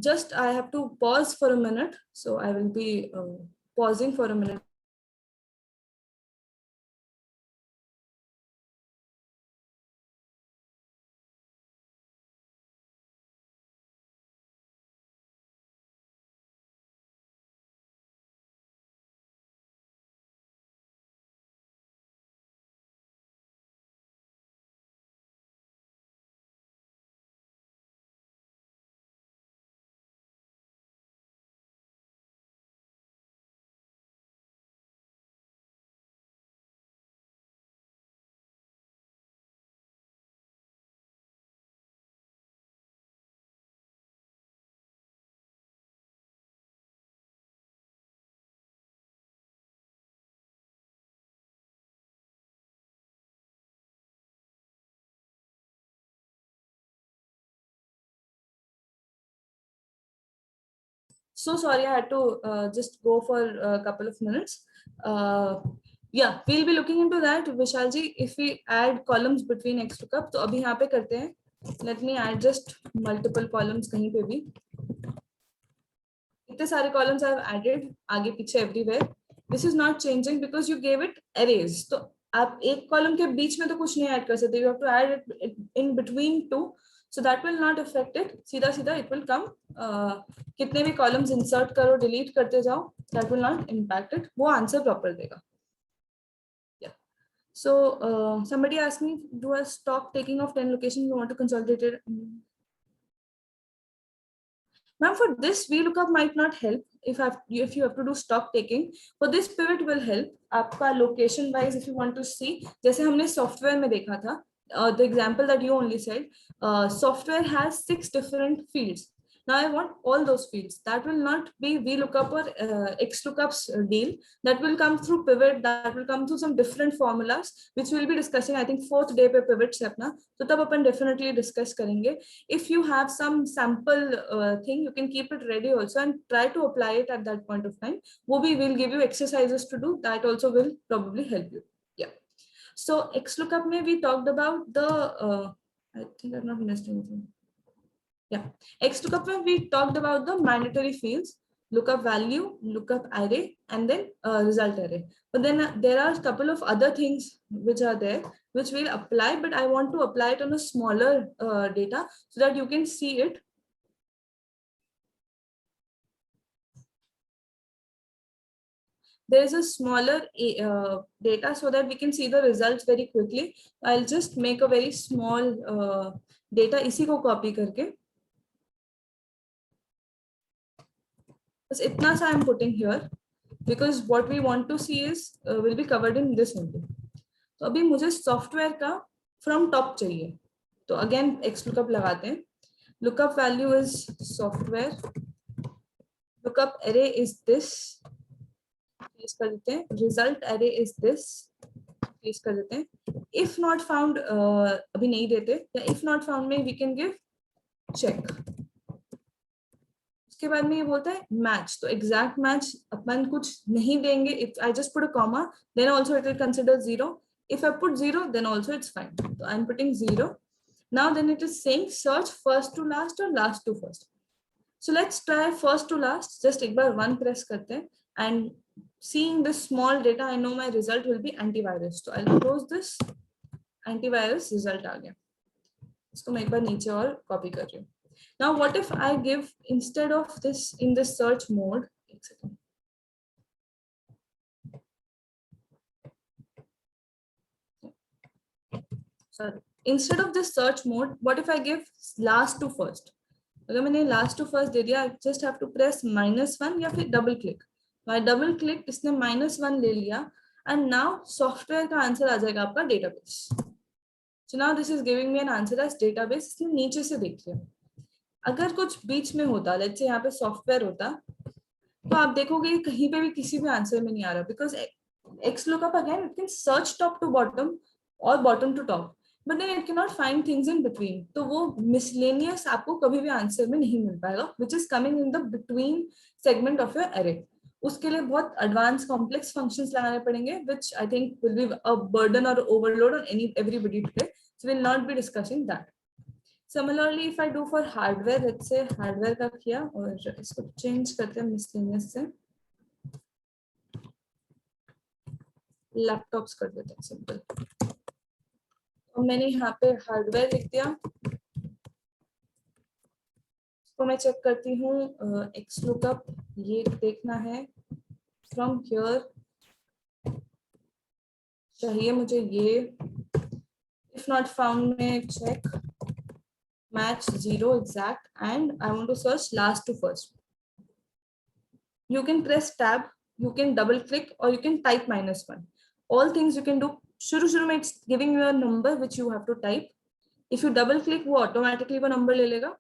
Just I have to pause for a minute, so I will be pausing for a minute. So sorry, I had to just go for a couple of minutes. Yeah, we'll be looking into that, Vishal ji. If we add columns between XLOOKUP, तो अभी यहाँ पे करते हैं. Let me add just multiple columns कहीं पे भी. इतने सारे columns I have added, आगे पीछे everywhere. This is not changing because you gave it arrays. तो आप एक column के बीच में तो कुछ नहीं add कर सकते. You have to add it in between two. So that will not affect it. सीधा सीधा it will come. कितने भी columns insert करो, delete करते जाओ, that will not impact it. वो answer proper देगा. Yeah. So somebody asked me, do a stock taking of 10 locations, you want to consolidate it. Ma'am, for this VLOOKUP might not help if you have to do stock taking. For this pivot will help. आपका location wise, if you want to see, जैसे हमने software में देखा था, the example that you only said, software has 6 different fields. Now I want all those fields. That will not be VLOOKUP or XLOOKUP's deal. That will come through pivot. That will come through some different formulas, which we'll be discussing. I think 4th day पे pivot से अपना. तो तब अपन definitely discuss करेंगे. If you have some sample thing, you can keep it ready also and try to apply it at that point of time. We will give you exercises to do. That also will probably help you. Yeah. So XLOOKUP में we talked about the. I think I've not missed anything. Yeah, XLOOKUP में we talked about the mandatory fields, lookup value, lookup array, and then result array. But then there are a couple of other things which are there, which will apply, but I want to apply it on a smaller data so that you can see it. There is a smaller data so that we can see the results very quickly. I'll just make a very small data, इसी को copy करके. इतना सा I'm putting here because what we want to see is will be covered in this only. तो अभी मुझे software का from top चाहिए. तो again XLOOKUP लगाते हैं. Lookup value is software. lookup array is this, place कर देते हैं, result array is this, place कर देते हैं, if not found अभी नहीं देते, या if not found में we can give check. उसके बाद में ये बोलता है मैच, तो एग्जैक्ट मैच अपन कुछ नहीं देंगे. If I just put a comma then also it will consider 0. If I put 0 then also it's fine. तो I am putting 0. Now then it is saying search first to last और last to first. So let's try first to last. Just एक बार 1 press करते हैं and seeing this small data I know my result will be antivirus. So I'll close this. Antivirus result आ गया. इसको मैं एक बार नीचे और कॉपी कर रही हूँ. Now, what if I give instead of this in this search mode? Sorry. Instead of this search mode, what if I give last to first? अगर मैंने last to first दे दिया, I just have to press -1 या फिर double click. I double click, इसने -1 ले लिया, and now software का answer आ जाएगा आपका database. So now this is giving me an answer as database. इसने नीचे से देख लिया. अगर कुछ बीच में होता, लेट्स से यहाँ पे सॉफ्टवेयर होता, तो आप देखोगे कहीं पे भी किसी भी आंसर में नहीं आ रहा, because XLOOKUP again it can search top to bottom और bottom to top, but then it can not find things in between. तो वो मिसलेनियस आपको कभी भी आंसर में नहीं मिल पाएगा, which is coming in the between segment of your अरे. उसके लिए बहुत एडवांस कॉम्प्लेक्स फंक्शंस लगाने पड़ेंगे, which I think will be a burden or overload on everybody today. So we'll not be discussing that. Similarly, if I do for hardware, let's say hardware का किया और इसको change करते हैं miscellaneous से laptops कर देते हैं simple. और मैंने यहाँ पे hardware लिख दिया. तो मैं चेक करती हूँ XLOOKUP, ये देखना है from here चाहिए मुझे ये, if not found में check match 0 exact, and I want to search last to first. You can press tab, you can double click, or you can type -1. All things you can do. शुरू में it's giving you a number which you have to type. If you double click, वो automatically वो number ले लेगा.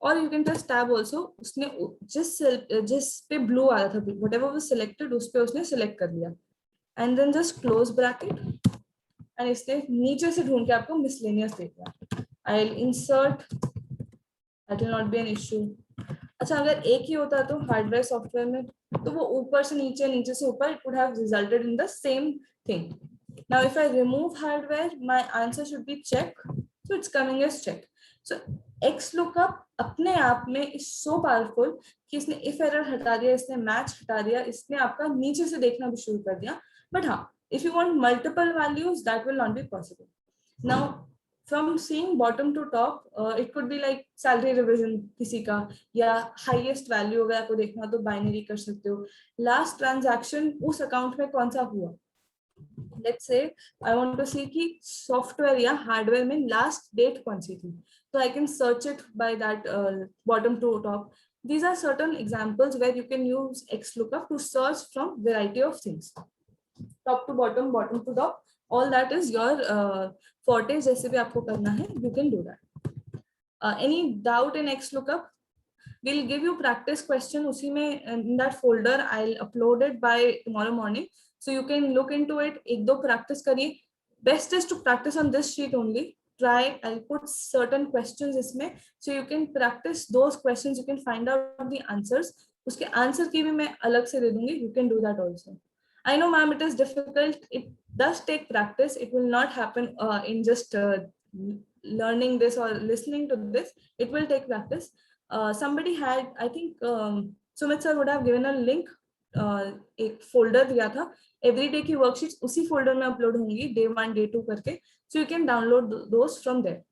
Or you can press tab also. उसने जिस पे blue आ रहा था, whatever was selected, उस पे उसने select कर लिया. And then just close bracket. And इसने नीचे से ढूंढ के आपको miscellaneous देगा. I'll insert. That will not be an issue. अच्छा, अगर एक ही होता तो हार्डवेयर सॉफ्टवेयर में, तो वो ऊपर से नीचे, नीचे से ऊपर, it would have resulted in the same thing. Now, if I remove hardware, my answer should be check. So it's coming as check. So XLOOKUP अपने आप में is so powerful कि इसने if error हटा दिया, इसने match हटा दिया, इसने आपका नीचे से देखना भी शुरू कर दिया. But हाँ, if you want multiple values, that will not be possible. Now, from seeing bottom to top, it could be like salary revision किसी का, या highest value अगर आपको देखना तो binary कर सकते हो. Last transaction उस account में कौन सा हुआ. Let's say I want to see कि software या hardware में last date कौन सी थी, so I can search it by that bottom to top. These are certain examples where you can use XLOOKUP to search from variety of things, top to bottom, bottom to top. All that is your forte. जैसे भी आपको करना है, you can do that. Any doubt in XLOOKUP? We'll give you practice question. उसी में in that folder I'll upload it by tomorrow morning, so you can look into it. एक दो practice करिए. Best is to practice on this sheet only. Try. I'll put certain questions इसमें, so you can practice those questions. You can find out the answers. उसके answer की भी मैं अलग से दे दूँगी. You can do that also. I know, ma'am, it is difficult. It does take practice. It will not happen in just learning this or listening to this. It will take practice. Somebody had, I think, Sumit sir would have given a link. एक folder दिया था. Every day की worksheets उसी folder में upload होंगी, day 1, day 2 करके. So you can download those from there.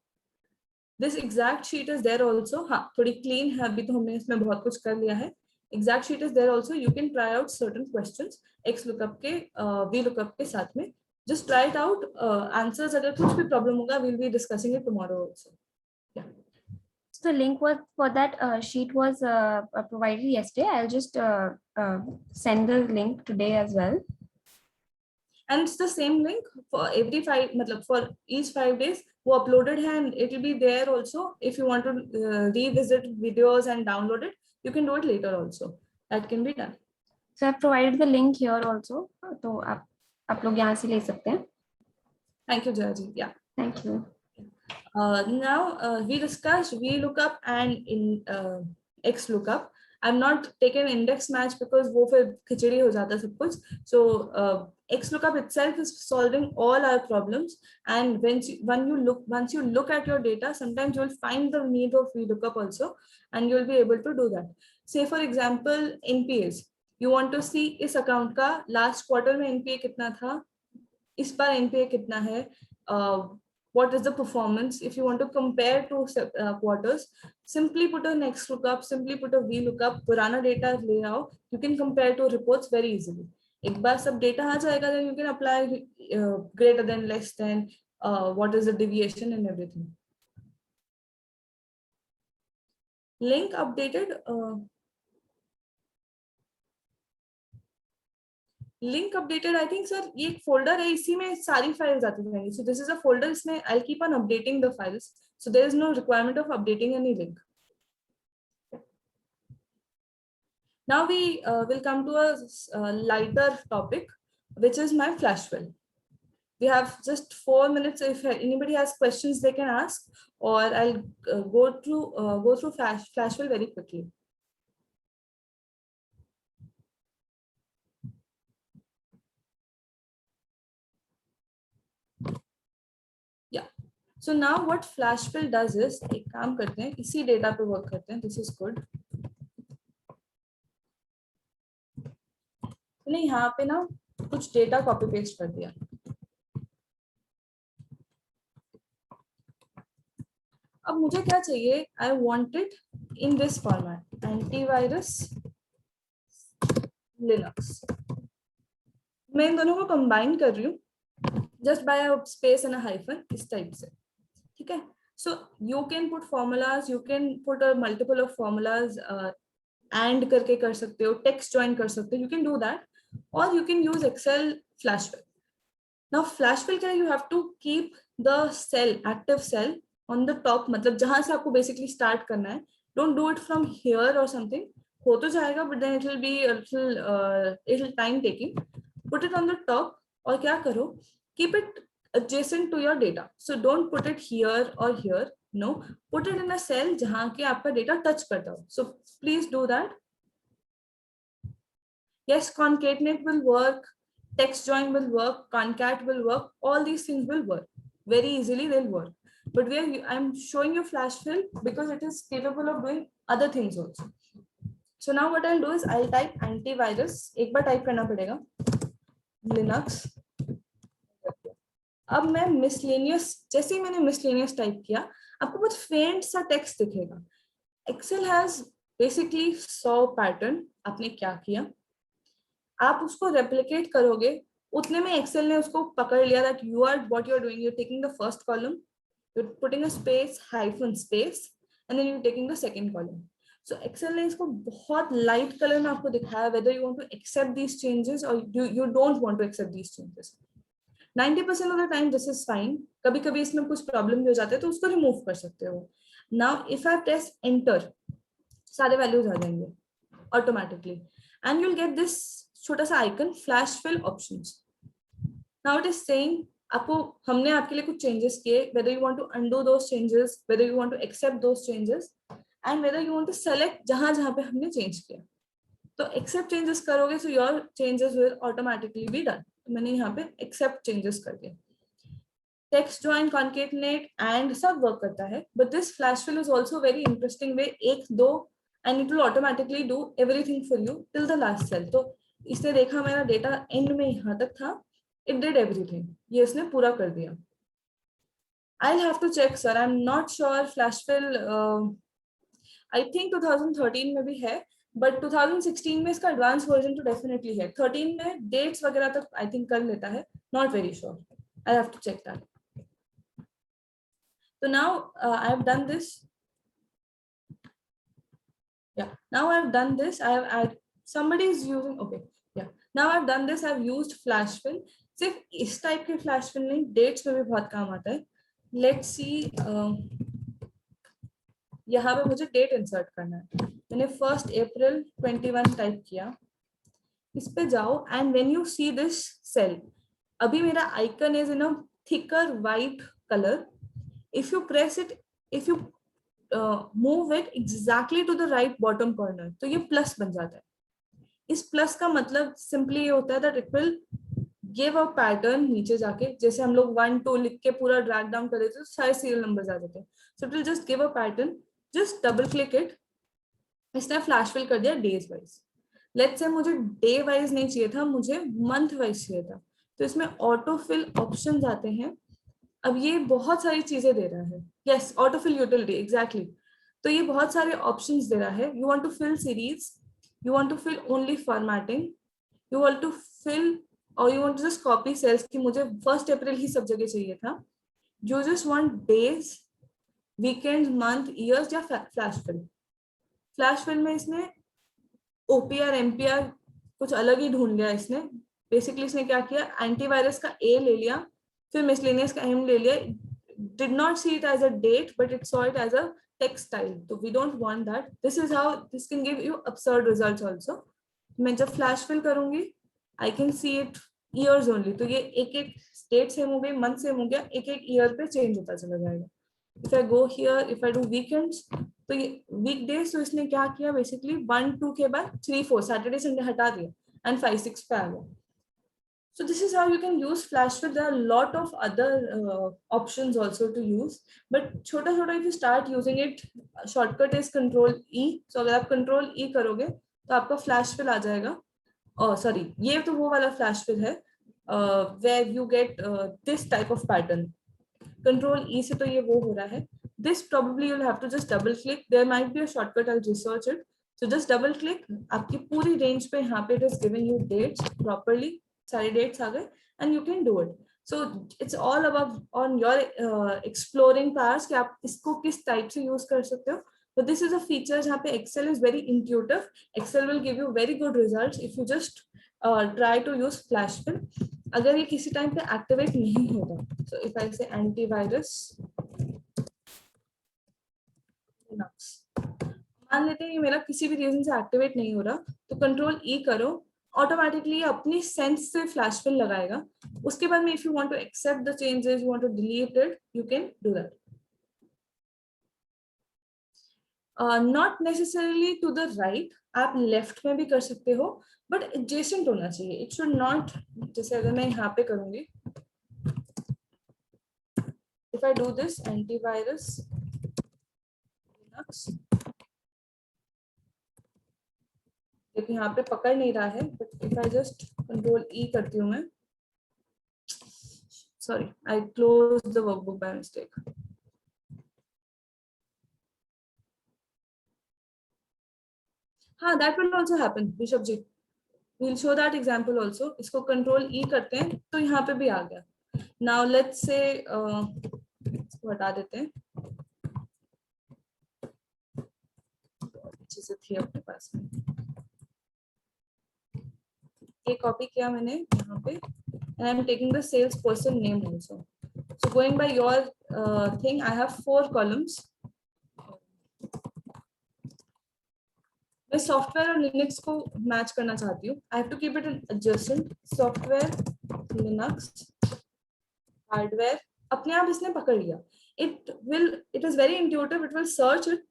This exact sheet is there also. हाँ, थोड़ी clean है. अभी तो हमने इसमें बहुत कुछ कर लिया है. Exact sheet is there also. You can try out certain questions XLOOKUP के VLOOKUP के साथ में. Just try it out. Answers अगर कुछ भी problem होगा, we'll be discussing it tomorrow also. Yeah. So the link was for that sheet was provided yesterday. I'll just send the link today as well. And it's the same link for every 5, मतलब for each 5 days. वो uploaded है and it will be there also. If you want to revisit videos and download it, you can do it later also. that can be done. So I've provided the link here also. तो आप लोग यहाँ से ले सकते हैं. Thank you, Jaji. Yeah. Thank you. Now we discussed VLOOKUP and XLOOKUP. I'm not taking index match because वो फिर खिचड़ी हो जाता सब कुछ. So XLOOKUP itself is solving all our problems. And once you look at your data, sometimes you'll find the need of VLOOKUP also, and you'll be able to do that. Say for example, NPAs. You want to see इस account का last quarter में NPA कितना था, इस बार NPA कितना है. What is the performance? If you want to compare two quarters, simply put an XLOOKUP, simply put a VLOOKUP, पुराना data ले आओ, you can compare two reports very easily. एक बार सब data आ जाएगा, then you can apply greater than, less than, what is the deviation and everything. Link updated. Link updated, I think, sir, ये एक folder है, इसी में सारी files आती रहेंगी. So this is a folder, इसमें I'll keep on updating the files. So there is no requirement of updating any link. Now we will come to a lighter topic, which is my Flashfill. We have just 4 minutes. If anybody has questions, they can ask, or I'll go through Flashfill very quickly. Yeah. So now what Flashfill does is, एक काम करते हैं, इसी data पे work करते हैं. This is good. मैंने यहाँ पे ना कुछ डेटा कॉपी पेस्ट कर दिया. अब मुझे क्या चाहिए? I want it in this format. Antivirus Linux. मैं इन दोनों को कंबाइन कर रही हूँ just by a space and a hyphen, इस टाइप से. ठीक है? So you can put formulas, you can put a multiple of formulas, and करके कर सकते हो, text join कर सकते हो. You can do that, or you can use Excel Flashfill. Now Flashfill के लिए you have to keep the cell, active cell on the top, मतलब जहां से आपको basically start करना है. Don't do it from here or something. हो तो जाएगा, but then it will be a little time taking. Put it on the top, और क्या करो? Keep it adjacent to your data. So don't put it here or here. No, put it in a cell जहां के आपका data touch करता हो. So please do that. Yes, concatenate will work, text join will work, concat will work. All these things will work very easily. They'll work. But I'm showing you Flashfill because it is capable of doing other things also. So now what I'll do is I'll type antivirus. एक बार type करना पड़ेगा Linux. अब मैं miscellaneous, जैसे ही मैंने miscellaneous type किया, आपको बहुत faint सा text दिखेगा. Excel has basically 100 pattern. आपने क्या किया? आप उसको replicate करोगे, उतने में Excel ने उसको पकड़ लिया that what you are doing. You're taking the first column, you're putting a space, hyphen space, and then you're taking the second column. So Excel ने इसको बहुत light color में आपको दिखाया, whether you want to accept these changes or you don't want to accept these changes. 90% of the time this is fine. कभी कभी इसमें कुछ problem भी हो जाते हैं तो उसको remove कर सकते हो. Now if I press enter, सारे values आ जाएंगे automatically, and you'll get this छोटा सा icon Flashfill options. Now it is saying आपको हमने आपके लिए कुछ changes किए, whether you want to undo those changes, whether you want to accept those changes, and whether you want to select जहां पे हमने change किया. तो accept changes करोगे, so your changes will automatically be done. मैंने यहाँ पे accept changes कर दिया. Text join, concatenate, and सब work करता है. But this Flashfill is also very interesting way. एक दो, and it will automatically do everything for you till the last cell. तो इसने देखा मेरा data end में यहाँ तक था. It did everything. ये इसने पूरा कर दिया. I'll have to check, sir. I'm not sure. Flashfill, I think 2013 में भी है. But 2016 में इसका advanced version तो definitely है. 13 में dates वगैरह तक I think कर लेता है. Not very sure. I have to check that. So now I have done this. Yeah. Now I've done this. Somebody is using. Okay. Yeah. Now I've done this. I've used Flashfill. सिर्फ इस type के Flashfill नहीं, dates में भी बहुत काम आता है. Let's see. यहाँ पे मुझे date insert करना है. मैंने 1 अप्रैल 21 टाइप किया, इस पे जाओ and when you see this cell, अभी मेरा icon is in a thicker white colour, if you press it, if you move it exactly to the right bottom corner, तो ये प्लस बन जाता है। इस प्लस का मतलब सिंपली ये होता है that it will give a pattern नीचे जाके, जैसे हम लोग 1 2 लिख के पूरा ड्रैग डाउन कर देते तो सारे सीरियल नंबर्स आ जाते हैं। So it will just give a pattern, just double click it. इसने फ्लैश फिल कर दिया डेज वाइज। लेट्स से मुझे डे वाइज नहीं चाहिए था, मुझे मंथ वाइज चाहिए था, तो इसमें ऑटो फिल ऑप्शन आते हैं। अब ये बहुत सारी चीजें दे रहा है, yes autofill utility exactly. तो ये बहुत सारे ऑप्शंस दे रहा है, you want to fill series, you want to fill only formatting, you want to fill, और you want to just copy cells कि मुझे 1 अप्रैल ही सब जगह चाहिए था, you just want days, weekend, month, years, या फ्लैश फिल। फ्लैश फिल में इसने ओपीआर एमपीआर कुछ अलग ही ढूंढ लिया इसने। बेसिकली इसने क्या किया, एंटीवायरस का ए ले लिया, फिर मिसलेनियस का एम ले लिया, did not see it as a date but it saw it as a text style, so we don't want that. This is how this can give you absurd results also. मैं जब flash fill करूंगी I can see it years only, तो ये एक एक date same हो गई, month same हो गया, एक एक ईयर पे चेंज होता चला जाएगा। If I go here, if I do weekends, तो ये वीकडेज, तो इसने क्या किया बेसिकली 1 2 के बाद 3 4 सैटरडे संडे हटा दिया एंड 5 6 पे आ गया। So this is how you can use flash fill. There are a lot of other options also to use, but छोटा छोटा if you start using it, shortcut is Control E. So अगर आप Control E करोगे तो आपका flash fill आ जाएगा। Sorry, ये तो वो वाला flash fill है where you get this type of pattern. Control E से तो ये वो हो रहा है। This probably you'll have to just double click. There might be a shortcut. I'll research it. So just double click. आपकी पूरी range पे यहाँ पे it is giving you dates properly. सारे dates आ गए and you can do it. So it's all about on your exploring powers कि आप इसको किस type से use कर सकते हो. But this is a feature जहाँ पे Excel is very intuitive. Excel will give you very good results if you just try to use flash fill. अगर ये किसी टाइम पे एक्टिवेट नहीं होगा, so if I say antivirus Linux, मान लेते हैं ये मेरा किसी भी रीजन से एक्टिवेट नहीं हो रहा, तो कंट्रोल ई करो, ऑटोमेटिकली अपनी सेंस से फ्लैश फिल लगाएगा। उसके बाद में if you want to accept the changes, you want to delete it, you can do that. Not necessarily to the right, आप लेफ्ट में भी कर सकते हो, बट एडजेसेंट होना चाहिए। इट शुड नॉट, जैसे अगर मैं यहाँ पे करूंगी, if I do this antivirus Linux, देखो यहाँ पे पकड़ नहीं रहा है, but if I just control E करती हूँ मैं, sorry I close the workbook by mistake. हाँ, that will also happen, Rishabh ji. We'll show that example also. इसको कंट्रोल ई करते हैं तो यहाँ पे भी आ गया। Now let's say इसको हटा देते हैं, चीजें थी अपने पास में, ये कॉपी किया मैंने यहाँ पे, and I'm taking the salesperson name also. So going by your thing, I have 4 columns. मैं सॉफ्टवेयर और लिनक्स को मैच करना चाहती हूँ। I have to keep it adjacent, software Linux hardware, अपने आप इसने पकड़ लिया। It is very intuitive, it will search it.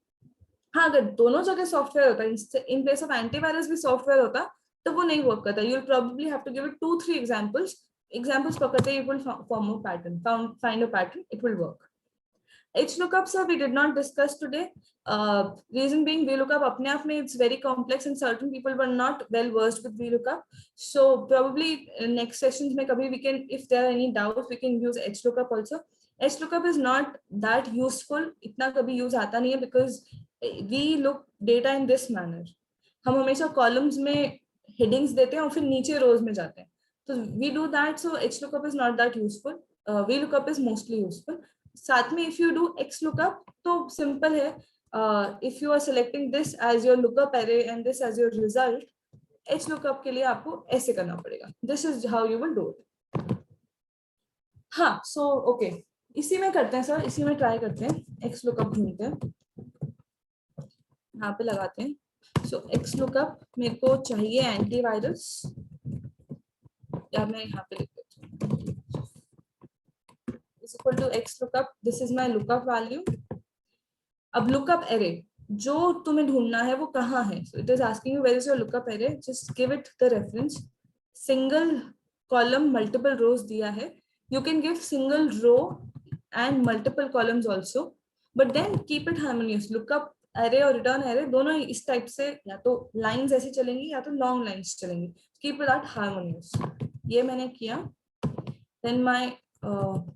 हाँ, अगर दोनों जगह सॉफ्टवेयर होता है, इन प्लेस ऑफ एंटीवायरस भी सॉफ्टवेयर होता, तो वो नहीं वर्क करता। You will probably have to give it 2 3 examples पकड़ते, it will form a pattern, find a pattern, it will work. HLOOKUP, sir, we did not discuss today. Reason being, VLOOKUP अपने आप में it's very complex and certain people were not well versed with VLOOKUP. So probably next sessions में कभी we can, if there are any doubts, we can use HLOOKUP also. HLOOKUP is not that useful, इतना कभी use आता नहीं है, because we look data in this manner. हम हमेशा columns में headings देते हैं और फिर नीचे rows में जाते हैं, तो we do that. So HLOOKUP is not that useful. VLOOKUP is mostly useful. साथ में if you do XLOOKUP तो simple है, if you are selecting this as your lookup array and this as your result, HLOOKUP के लिए आपको ऐसे करना पड़ेगा. This is how you will do it. हाँ, so okay, इसी में करते हैं सर, इसी में ट्राई करते हैं, XLOOKUP ढूंढते हैं, यहाँ पे लगाते हैं, सो एक्स लुकअप मेरे को चाहिए एंटीवायरस, या मैं यहाँ पे लिख देती हूँ is equal to X lookup, this is my lookup value. अब लुकअप एरे जो तुम्हें ढूंढना है वो कहाँ है, so it is asking you where is your lookup array, just give it the reference. Single column multiple rows दिया है, you can give single row and multiple columns also, but then keep it harmonious. lookup array और return array दोनों इस type से या तो lines ऐसी चलेंगी या तो लॉन्ग लाइंस चलेंगी, keep it that harmonious। ये मैंने किया। then my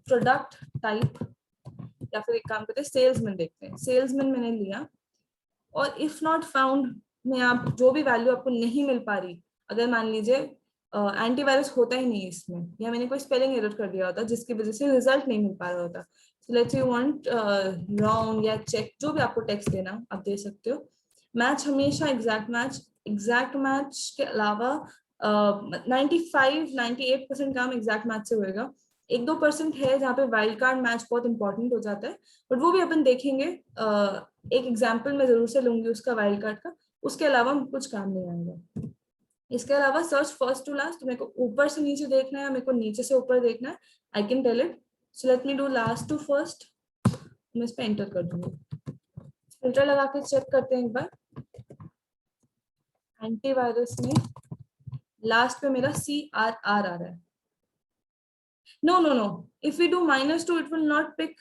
product type, या फिर एक काम करते हैं सेल्समैन देखते हैं, सेल्समैन मैंने लिया, और इफ नॉट फाउंड में आप जो भी वैल्यू आपको नहीं मिल पा रही, अगर मान लीजिए एंटीवायरस होता ही नहीं इसमें, या मैंने कोई स्पेलिंग एरर कर दिया होता जिसकी वजह से रिजल्ट नहीं मिल पा रहा होता, so let's you want wrong या चेक, जो भी आपको टेक्स्ट देना आप दे सकते हो। मैच हमेशा एग्जैक्ट मैच के अलावा 95-98% काम एग्जैक्ट मैच से होएगा। 1-2% है जहाँ पे वाइल्ड कार्ड मैच बहुत इंपॉर्टेंट हो जाता है, बट वो भी अपन देखेंगे। एक एग्जाम्पल मैं जरूर से लूंगी उसका वाइल्ड कार्ड का, उसके अलावा कुछ काम नहीं आएगा। इसके अलावा सर्च फर्स्ट टू लास्ट, मेरे को ऊपर से नीचे देखना है, मेरे को नीचे से ऊपर देखना है, I can tell it. So let me do last to first, मैं इस पे एंटर कर दूंगी। फिल्टर लगा के चेक करते हैं एक बार। एंटीवायरस में लास्ट पे मेरा CRR आ रहा है। No no no, if we do -2 it will not pick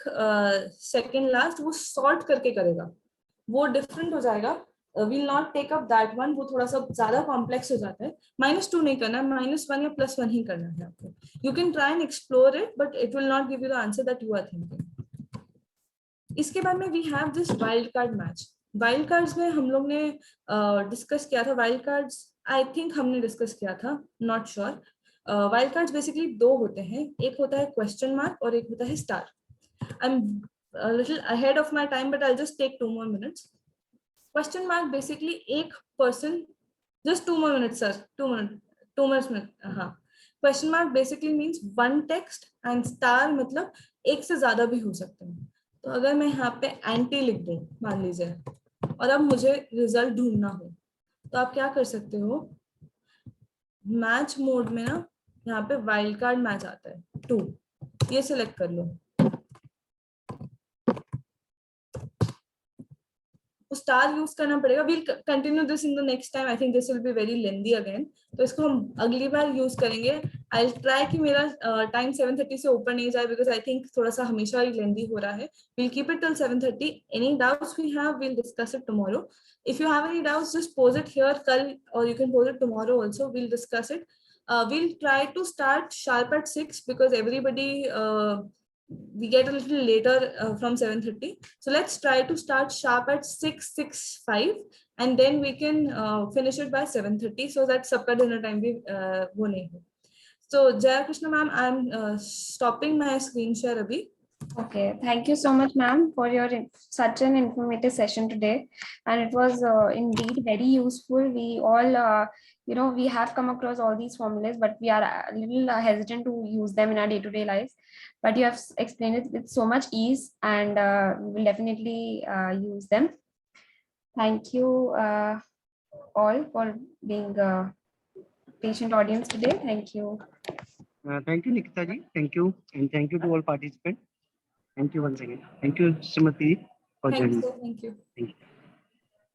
second last, वो सॉर्ट करके करेगा, वो डिफरेंट हो जाएगा। Will not take up that one, वो थोड़ा सा ज्यादा कॉम्प्लेक्स हो जाता है। -2 नहीं करना है, -1 या +1 ही करना है आपको। You can try and explore it, but it will not give you the answer that you are thinking. इसके बाद में we have this wild card match. Wild cards में हम लोग ने डिस्कस किया था, वाइल्ड कार्ड्स आई थिंक हमने डिस्कस किया था, not sure. Wild cards basically 2 होते हैं, एक होता है क्वेश्चन मार्क और एक होता है star. I am a little ahead of my time, but I'll just take 2 more minutes. Question mark basically एक person, just 2 more minutes sir, 2 minutes, हाँ। Question mark basically means one text and star मतलब एक से ज्यादा भी हो सकते हैं। तो अगर मैं यहाँ पे एंटी लिख दूं मान लीजिए, और अब मुझे रिजल्ट ढूंढना हो, तो आप क्या कर सकते हो, मैच मोड में ना यहाँ पे वाइल्ड कार्ड मैच आता है 2, ये सिलेक्ट कर लो, स्टार यूज करना पड़ेगा। We'll continue this in the next time, I think this will be very lengthy again, तो इसको हम अगली बार यूज करेंगे। आई विल ट्राई कि मेरा टाइम 7:30 से ऊपर नहीं जाए, बिकॉज आई थिंक थोड़ा सा हमेशा ही लेंदी हो रहा है। We'll keep it till 7:30। Any doubts we have, we'll discuss it tomorrow. If you have any doubts just pose it here कल, और you can pose it tomorrow also, we'll discuss it. We'll try to start sharp at 6 because everybody we get a little later from 7:30. So let's try to start sharp at 6:05, and then we can finish it by 7:30 so that sabka dinner time bhi wo nahi ho. So Jaya Krishna ma'am, I'm stopping my screen share abhi. Okay, thank you so much, ma'am, for your such an informative session today, and it was indeed very useful. We all, we have come across all these formulas, but we are a little hesitant to use them in our day-to-day lives. But you have explained it with so much ease, and we will definitely use them. Thank you all for being a patient audience today. Thank you. Thank you, Nikita ji. Thank you, and thank you to all participants. Thank you once again. Thank you, Srimati, for joining. Thank you. Thank you.